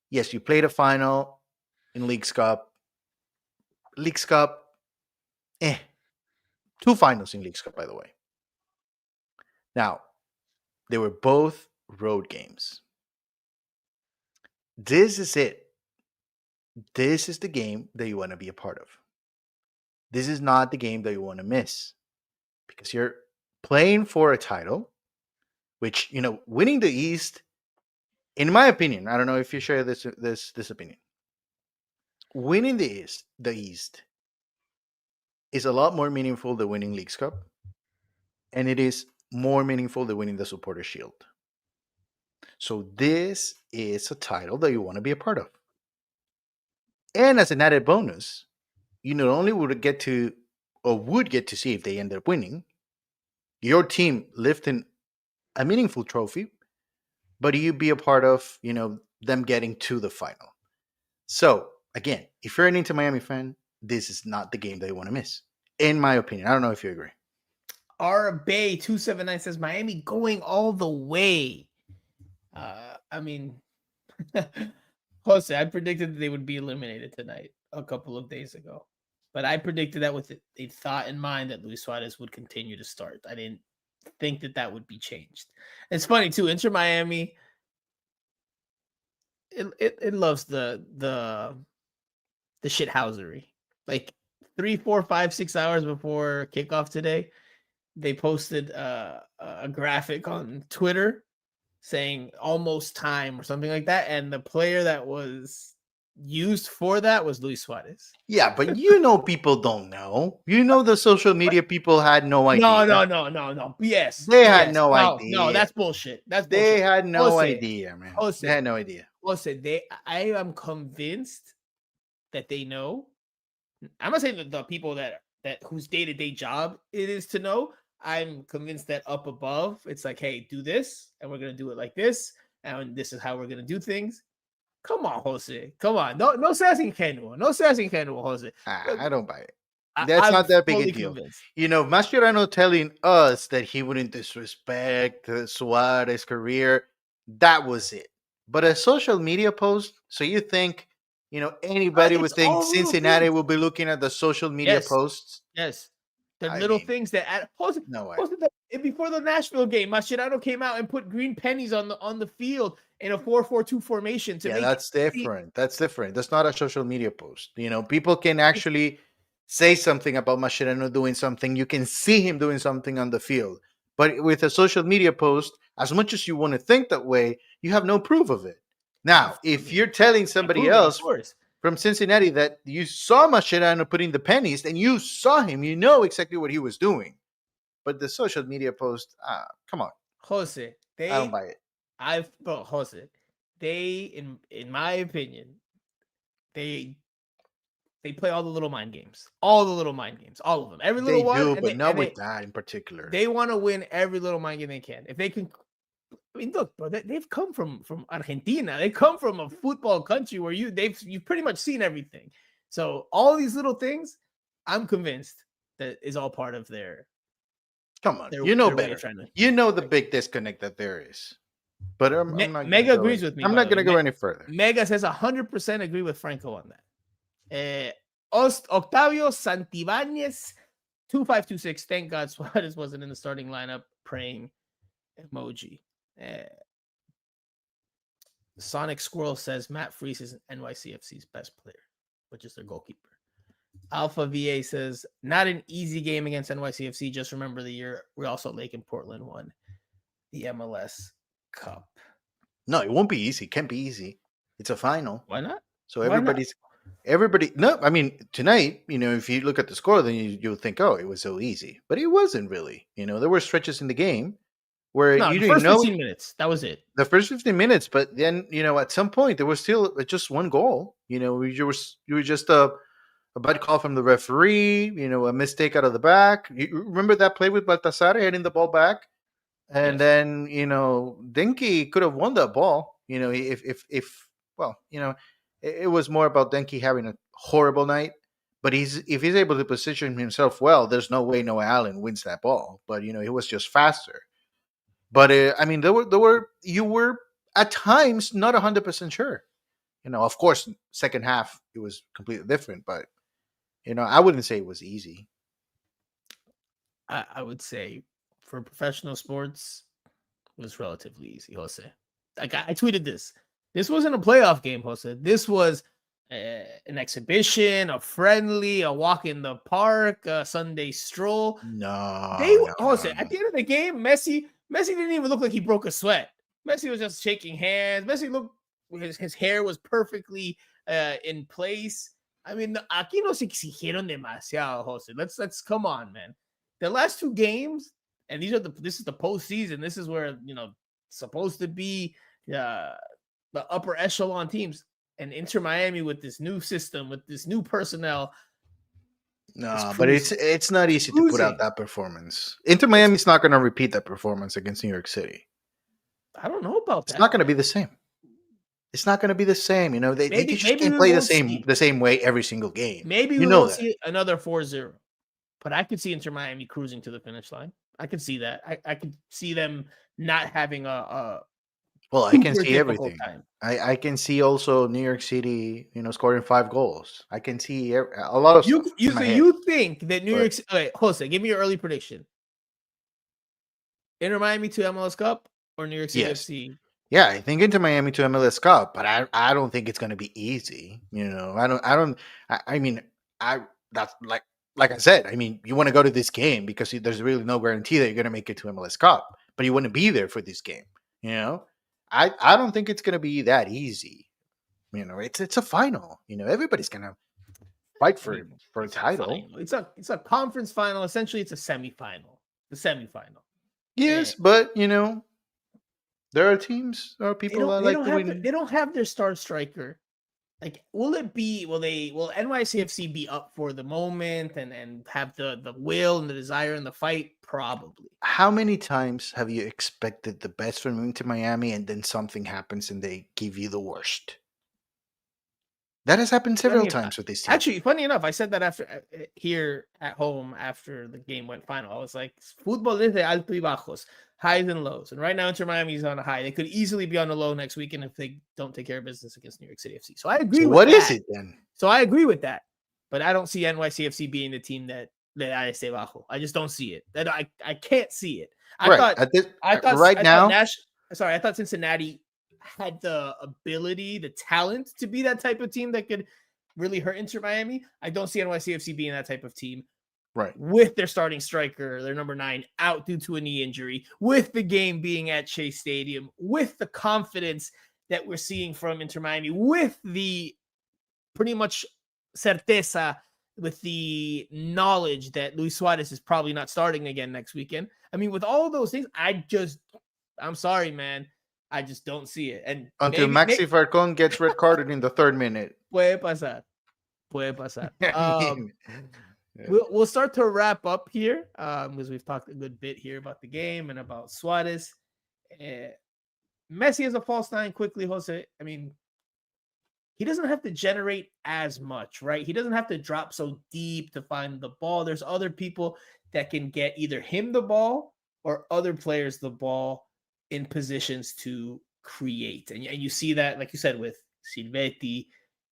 yes, you played a final in Leagues Cup. Leagues Cup, 2 finals in Leagues Cup, by the way. Now, they were both road games. This is it. This is the game that you want to be a part of. This is not the game that you want to miss. Because you're playing for a title, which, winning the East, in my opinion, I don't know if you share this opinion. Winning the East is a lot more meaningful than winning Leagues Cup, and it is more meaningful than winning the Supporter Shield. So this is a title that you want to be a part of. And as an added bonus, you not only would get to see if they end up winning, your team lifting a meaningful trophy, but you be a part of, them getting to the final. So, again, if you're an Inter Miami fan, this is not the game that you want to miss, in my opinion. I don't know if you agree. R Bay 279 says Miami going all the way. I mean, Jose, I predicted that they would be eliminated tonight a couple of days ago, but I predicted that with a thought in mind that Luis Suarez would continue to start. I didn't think that would be changed. It's funny too. Inter Miami, it loves the shithousery. Like 3, 4, 5, 6 hours before kickoff today, they posted a graphic on Twitter saying almost time or something like that, and the player that was used for that was Luis Suarez. Yeah, but people don't know. The social media people had no idea. No. Yes. They had no idea. No, that's bullshit. They had no idea, man. Jose, they had no idea. Jose, I am convinced that they know. I'm not saying that the people that whose day-to-day job it is to know. I'm convinced that up above, it's like, hey, do this, and we're going to do it like this, and this is how we're going to do things. Come on, Jose. Come on. No seas ingenuo. No seas ingenuo, Jose. I don't buy it. That's not that big a deal. Convinced. Mascherano telling us that he wouldn't disrespect Suarez's career, that was it. But a social media post, so you think, anybody would think Cincinnati will be looking at the social media posts? Yes. The things that add. No way. Before the Nashville game, Mascherano came out and put green pennies on the field in a 4-4-2 formation. That's different. That's different. That's not a social media post. People can actually say something about Mascherano doing something. You can see him doing something on the field. But with a social media post, as much as you want to think that way, you have no proof of it. Now, if you're telling somebody else from Cincinnati that you saw Mascherano putting the pennies and you saw him, you know exactly what he was doing. But the social media post, come on. Jose, I don't buy it. Jose, they, in my opinion, they play all the little mind games. All the little mind games. All of them. Every little one. They do, but not with that in particular. They want to win every little mind game they can. If they can... I mean, look, bro, they've come from Argentina. They come from a football country where you've pretty much seen everything. So all these little things, I'm convinced that is all part of their... Come on, better. The big disconnect that there is. But I'm not Mega agrees with me. I'm not going to go any further. Mega says 100% agree with Franco on that. Octavio Santibáñez 2526. Thank God Suarez wasn't in the starting lineup. Praying emoji. Sonic Squirrel says Matt Freese is NYCFC's best player, which is their goalkeeper. Alpha VA says not an easy game against NYCFC. Just remember the year Real Salt Lake and Portland won the MLS Cup. No, it won't be easy. It can't be easy. It's a final. Why not? So everybody. No, I mean tonight. If you look at the score, then you'll think, oh, it was so easy, but it wasn't really. There were stretches in the game where No, you the didn't first know 15 minutes. That was it. the first 15 minutes, but then at some point there was still just one goal. You were just a bad call from the referee. A mistake out of the back. You remember that play with Baltasar heading the ball back, and Yes. then Denki could have won that ball. If well, it was more about Denki having a horrible night. But if he's able to position himself well, there's no way Noah Allen wins that ball. But he was just faster. But I mean, you were at times not 100% sure. Of course, second half it was completely different. But I wouldn't say it was easy. I would say for professional sports, it was relatively easy, Jose. Like I tweeted this. This wasn't a playoff game, Jose. This was an exhibition, a friendly, a walk in the park, a Sunday stroll. Jose, at the end of the game, Messi didn't even look like he broke a sweat. Messi was just shaking hands. Messi looked, his hair was perfectly in place. I mean, aquí nos exigieron demasiado, Jose. Let's come on, man. The last two games, and this is the postseason. This is where supposed to be the upper echelon teams. And Inter Miami with this new system, with this new personnel. No, but it's not easy to put out that performance. Inter Miami's not going to repeat that performance against New York City. I don't know about that. It's not going to be the same. It's not going to be the same. They just can't play the same way every single game. Maybe we won't see another 4-0. But I could see Inter Miami cruising to the finish line. I could see that. I could see them not having a well, I can see everything. I can see also New York City, scoring 5 goals. I can see a lot of stuff. You think that New York City... Okay, Jose, give me your early prediction. Inter Miami to MLS Cup or New York City FC? Yeah, I think Inter Miami to MLS Cup, but I don't think it's going to be easy. That's like I said, I mean, you want to go to this game because there's really no guarantee that you're going to make it to MLS Cup, but you want to be there for this game. I don't think it's going to be that easy. It's a final. Everybody's going to fight for a title. It's a conference final. Essentially, it's a semifinal. The semifinal. Yes, but there are teams, there are people that like to win. They don't have their star striker. Like, will NYCFC be up for the moment and have the will and the desire and the fight? Probably. How many times have you expected the best from Inter Miami and then something happens and they give you the worst? That has happened several times with this team. Actually, funny enough, I said that after here at home after the game went final. I was like, "Fútbol es de alto y bajos, highs and lows." And right now, Inter Miami is on a high. They could easily be on a low next weekend if they don't take care of business against New York City FC. So I agree. What is it then? So I agree with that, but I don't see NYCFC being the team that esté bajo. I just don't see it. That I can't see it. I thought Cincinnati had the ability, the talent to be that type of team that could really hurt Inter Miami. I don't see NYCFC being that type of team. Right. With their starting striker, their number 9, out due to a knee injury, with the game being at Chase Stadium, with the confidence that we're seeing from Inter Miami, with the pretty much certeza, with the knowledge that Luis Suarez is probably not starting again next weekend. I mean, with all those things, I'm sorry, man. I just don't see it. And until Maxi Falcón gets red carded in the 3rd minute. Puede pasar. We'll start to wrap up here because we've talked a good bit here about the game and about Suarez. Messi is a false 9 quickly, Jose. I mean, he doesn't have to generate as much, right? He doesn't have to drop so deep to find the ball. There's other people that can get either him the ball or other players the ball in positions to create. And you see that, like you said, with Silvetti.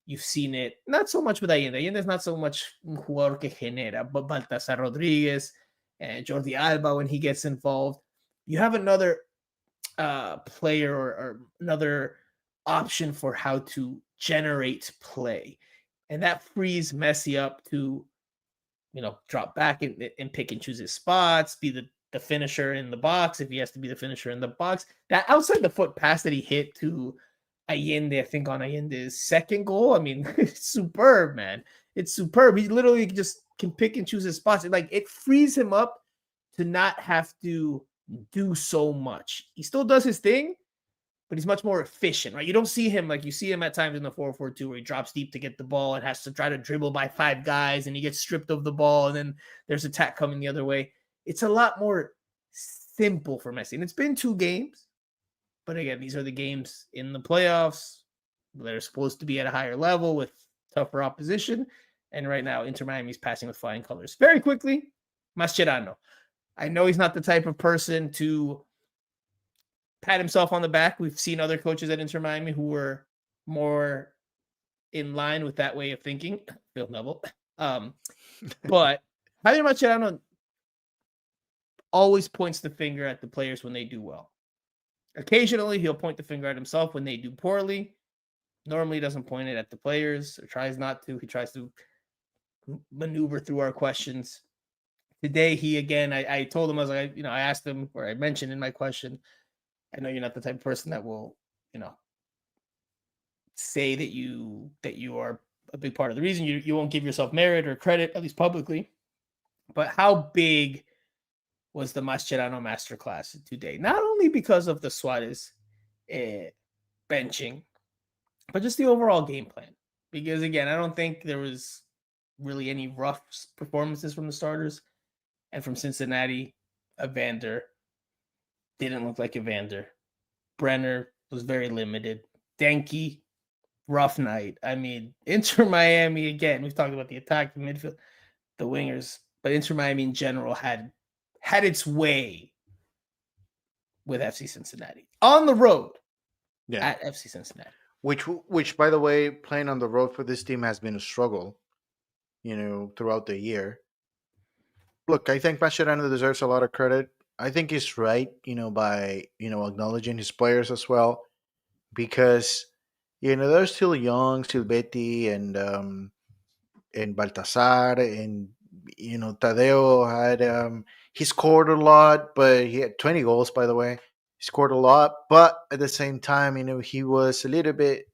You've seen it, not so much with Allende. Allende's not so much un jugador que genera, but Baltasar Rodriguez and Jordi Alba when he gets involved. You have another player or another option for how to generate play. And that frees Messi up to, drop back and pick and choose his spots, be the finisher in the box if he has to be the finisher in the box. That outside the foot pass that he hit to Allende, I think on Allende's 2nd goal, I mean, it's superb, man. It's superb. He literally just can pick and choose his spots. It frees him up to not have to do so much. He still does his thing, but he's much more efficient, right? You don't see him like you see him at times in the 4-4-2 where he drops deep to get the ball and has to try to dribble by 5 guys and he gets stripped of the ball and then there's attack coming the other way. It's a lot more simple for Messi. And it's been 2 games, but again, these are the games in the playoffs that are supposed to be at a higher level with tougher opposition. And right now, Inter Miami's passing with flying colors. Very quickly, Mascherano. I know he's not the type of person to pat himself on the back. We've seen other coaches at Inter Miami who were more in line with that way of thinking. Phil Neville. But Javier Mascherano always points the finger at the players when they do well. Occasionally, he'll point the finger at himself when they do poorly. Normally, he doesn't point it at the players or tries not to. He tries to maneuver through our questions. Today, I told him, I was like, I asked him, or I mentioned in my question, I know you're not the type of person that will, say that you are a big part of the reason. You won't give yourself merit or credit, at least publicly. But how big was the Mascherano masterclass today? Not only because of the Suarez benching, but just the overall game plan. Because again, I don't think there was really any rough performances from the starters. And from Cincinnati, Evander didn't look like Evander. Brenner was very limited. Denke, rough night. I mean, Inter Miami, again, we've talked about the attack, the midfield, the wingers, but Inter Miami in general had its way with FC Cincinnati. On the road at FC Cincinnati. Which, by the way, playing on the road for this team has been a struggle, throughout the year. Look, I think Mascherano deserves a lot of credit. I think he's right, by, acknowledging his players as well. Because, they're still young, Silvetti and Baltazar and, Tadeo had, he scored a lot, but he had 20 goals, by the way. He scored a lot, but at the same time, he was a little bit,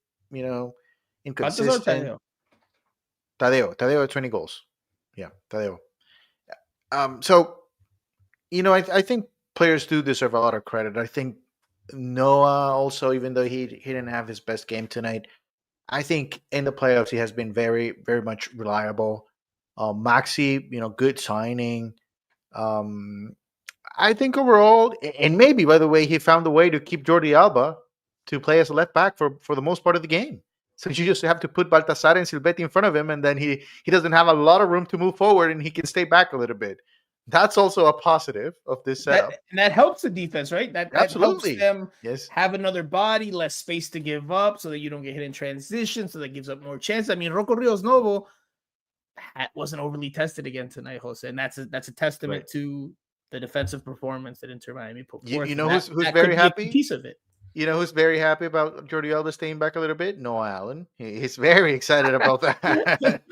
inconsistent. Tadeo had 20 goals. Yeah, Tadeo. So, I think players do deserve a lot of credit. I think Noah also, even though he didn't have his best game tonight, I think in the playoffs he has been very, very much reliable. Maxi, good signing. I think overall, and maybe, by the way, he found a way to keep Jordi Alba to play as a left back for the most part of the game. So you just have to put Baltazar and Silvetti in front of him, and then he doesn't have a lot of room to move forward, and he can stay back a little bit. That's also a positive of this setup. That helps the defense, right? That Absolutely helps them have another body, less space to give up so that you don't get hit in transition, so that gives up more chance. I mean, Rocco Rios Novo wasn't overly tested again tonight, Jose, and that's a testament to the defensive performance that Inter Miami put forth. You know who's very happy? Piece of it. You know who's very happy about Jordi Alba staying back a little bit? Noah Allen. He's very excited about that.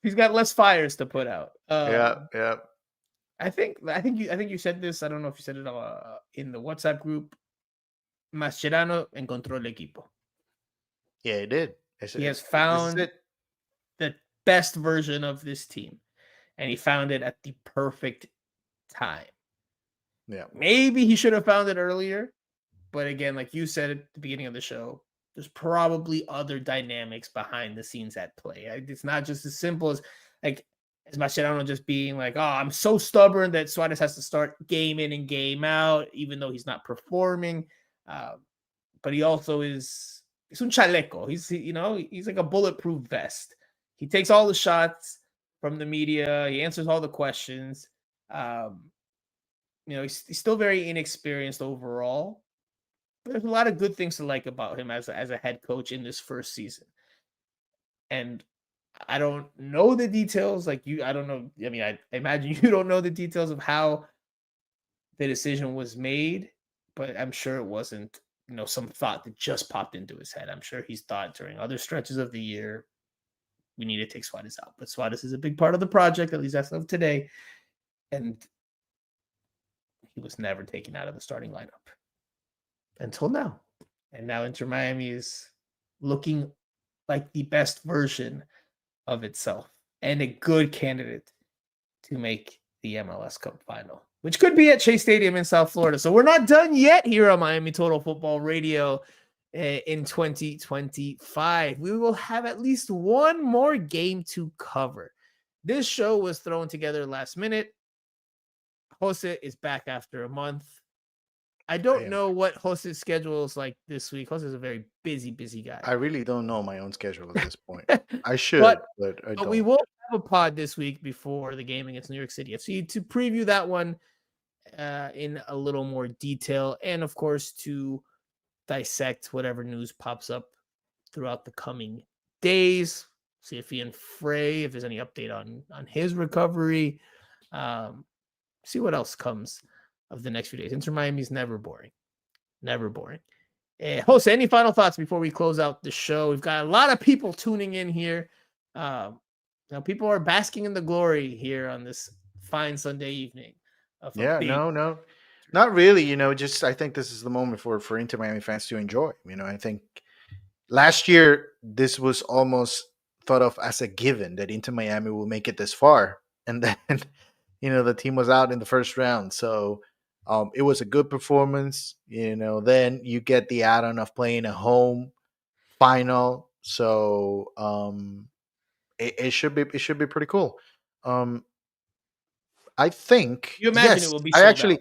He's got less fires to put out. Yeah. I think you said this. I don't know if you said it in the WhatsApp group. Mascherano encontró el equipo. Yeah, he did. He has found the best version of this team, and he found it at the perfect time. Yeah. Maybe he should have found it earlier, but again, like you said at the beginning of the show, there's probably other dynamics behind the scenes at play. It's not just as simple as Mascherano just being like, oh, I'm so stubborn that Suarez has to start game in and game out, even though he's not performing. But he also he's un chaleco. He's like a bulletproof vest. He takes all the shots from the media. He answers all the questions. He's still very inexperienced overall. But there's a lot of good things to like about him as a head coach in this first season. And I don't know the details like you. I don't know. I mean, I imagine you don't know the details of how the decision was made, but I'm sure it wasn't, some thought that just popped into his head. I'm sure he's thought during other stretches of the year, we need to take Suarez out. But Suarez is a big part of the project, at least as of today. And he was never taken out of the starting lineup until now. And now Inter Miami is looking like the best version of itself and a good candidate to make the MLS Cup final. which could be at Chase Stadium in South Florida. So we're not done yet here on Miami Total Football Radio in 2025. We will have at least one more game to cover. This show was thrown together last minute. Jose is back after a month. I don't know what Jose's schedule is like this week. Jose is a very busy guy. I really don't know my own schedule at this point. I should, but I don't. We will have a pod this week before the game against New York City FC to preview that one in a little more detail, and of course to dissect whatever news pops up throughout the coming days. See if Ian Frey, if there's any update on his recovery. See what else comes of the next few days. Inter Miami is never boring. Never boring. Jose, any final thoughts before we close out the show? We've got a lot of people tuning in here. Now people are basking in the glory here on this fine Sunday evening. No, not really. Just I think this is the moment for Inter Miami fans to enjoy. I think last year this was almost thought of as a given that Inter Miami will make it this far, and then the team was out in the first round. So it was a good performance. Then you get the add-on of playing a home final. So it should be pretty cool. I think. You imagine it will be sold out.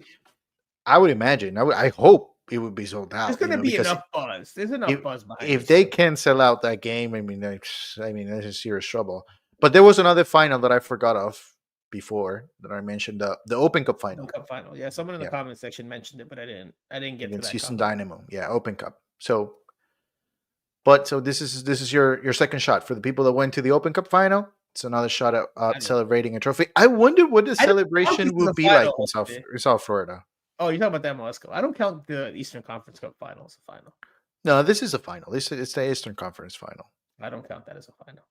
I would imagine. I hope it would be sold out. There's going to be enough buzz. There's enough buzz behind it. If they can sell out that game, that's serious trouble. But there was another final that I forgot of before that I mentioned, the Open Cup final. Open Cup final. Yeah, someone in the comment section mentioned it, but I didn't get against to that. Houston Dynamo. Yeah, Open Cup. So this is your second shot for the people that went to the Open Cup final. It's another shot at celebrating a trophy. I wonder what the celebration will be like in South Florida. Oh, you're talking about the MLS Cup. I don't count the Eastern Conference Cup final as a final. No, this is a final. It's the Eastern Conference final. I don't count that as a final.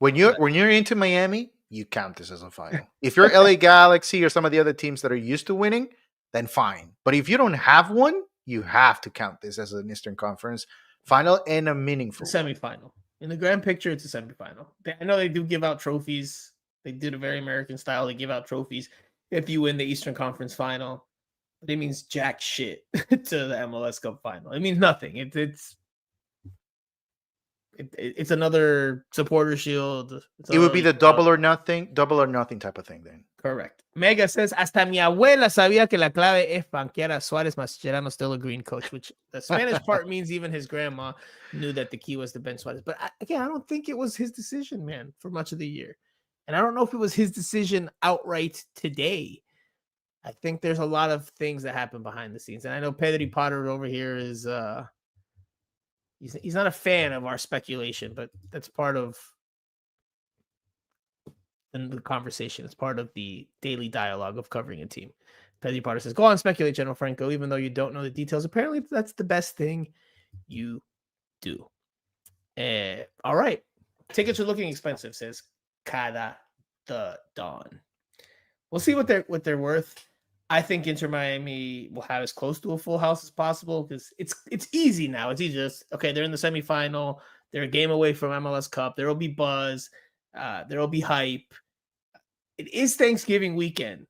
When you're into Miami, you count this as a final. If you're LA Galaxy or some of the other teams that are used to winning, then fine. But if you don't have one, you have to count this as an Eastern Conference final and a meaningful semifinal. In the grand picture, it's a semifinal. I know they do give out trophies. They do the very American style. They give out trophies if you win the Eastern Conference final. But it means jack shit to the MLS Cup final. It means nothing. It's another supporter shield. It would be the double or nothing type of thing then. Correct. Mega says, hasta mi abuela sabía que la clave es banquear a Suarez, Mascherano still a green coach, which the Spanish part means even his grandma knew that the key was to bench Suarez. But again, I don't think it was his decision, man, for much of the year. And I don't know if it was his decision outright today. I think there's a lot of things that happen behind the scenes. And I know Pedri Potter over here is he's not a fan of our speculation, but that's part of the conversation. It's part of the daily dialogue of covering a team. Pedri Potter says, go on, speculate, General Franco, even though you don't know the details. Apparently, that's the best thing you do. All right. Tickets are looking expensive, says Cada the Dawn. We'll see what they're worth. I think Inter Miami will have as close to a full house as possible because it's easy now. It's easy. Just okay. They're in the semifinal. They're a game away from MLS Cup. There will be buzz. There will be hype. It is Thanksgiving weekend.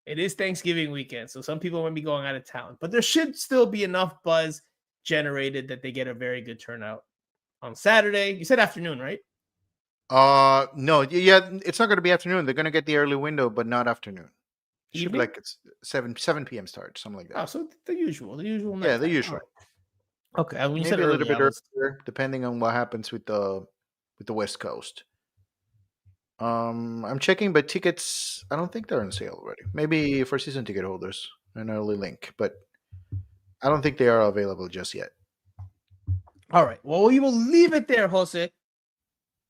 So some people might be going out of town, but there should still be enough buzz generated that they get a very good turnout on Saturday. You said afternoon, right? No. Yeah, it's not going to be afternoon. They're going to get the early window, but not afternoon. It should be like it's 7 p.m. start, something like that. Oh, so the usual. Yeah, the usual. Okay, when you maybe said a little bit earlier, depending on what happens with the West Coast. I'm checking, but tickets, I don't think they're on sale already. Maybe for season ticket holders, an early link, but I don't think they are available just yet. All right. Well, we will leave it there, Jose.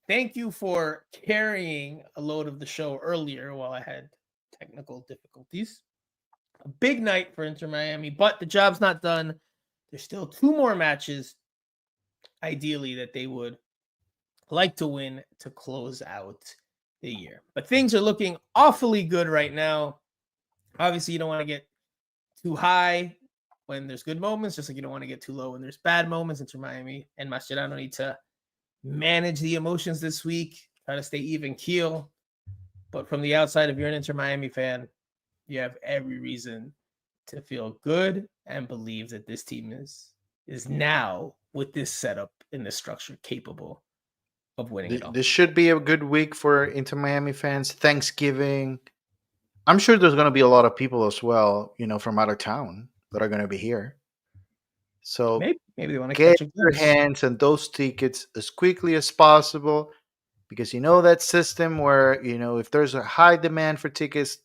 Thank you for carrying a load of the show earlier while I had technical difficulties. A big night for Inter Miami, but the job's not done. There's still 2 more matches, ideally, that they would like to win to close out the year. But things are looking awfully good right now. Obviously, you don't want to get too high when there's good moments, just like you don't want to get too low when there's bad moments. Inter Miami and Mascherano need to manage the emotions this week, try to stay even keel. But from the outside, if you're an Inter Miami fan, you have every reason to feel good and believe that this team is now, with this setup in this structure, capable of winning it all. This should be a good week for Inter Miami fans. Thanksgiving. I'm sure there's going to be a lot of people as well, from out of town that are going to be here. So maybe they want to get catch your hands on those tickets as quickly as possible, because that system where if there's a high demand for tickets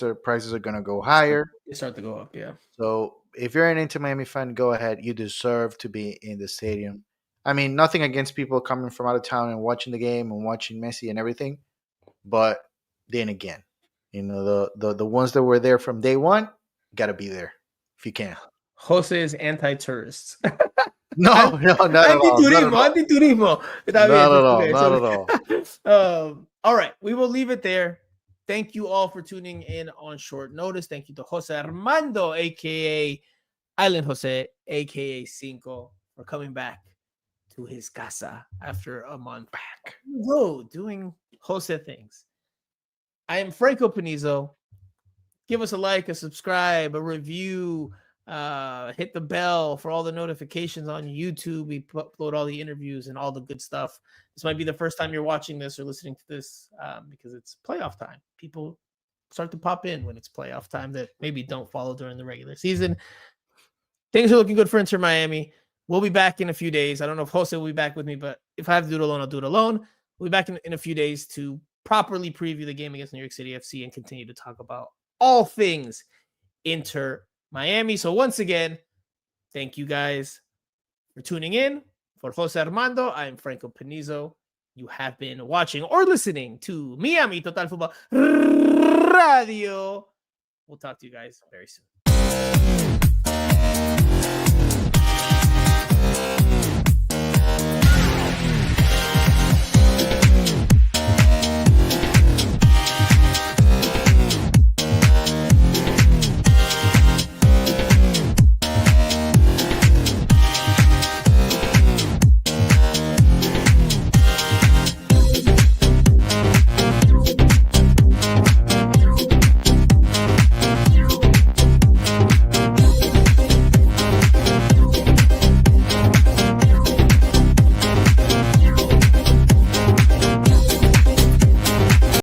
or prices are going to go higher. They start to go up, yeah. So if you're an Inter Miami fan, go ahead. You deserve to be in the stadium. I mean, nothing against people coming from out of town and watching the game and watching Messi and everything, but then again, the ones that were there from day one got to be there if you can. Jose is anti-tourists. No, not at all. Anti-turismo. Not at all. All right, we will leave it there. Thank you all for tuning in on short notice. Thank you to Jose Armando, a.k.a. Island Jose, a.k.a. Cinco, for coming back to his casa after a month back on the road doing Jose things. I am Franco Panizo. Give us a like, a subscribe, a review. Hit the bell for all the notifications on YouTube. We upload all the interviews and all the good stuff. This might be the first time you're watching this or listening to this because it's playoff time. People start to pop in when it's playoff time that maybe don't follow during the regular season. Things are looking good for Inter Miami. We'll be back in a few days. I don't know if Jose will be back with me, but if I have to do it alone, I'll do it alone. We'll be back in a few days to properly preview the game against New York City FC and continue to talk about all things Inter Miami. So once again, thank you guys for tuning in. For Jose Armando, I am Franco Panizo. You have been watching or listening to Miami Total Football Radio. We'll talk to you guys very soon.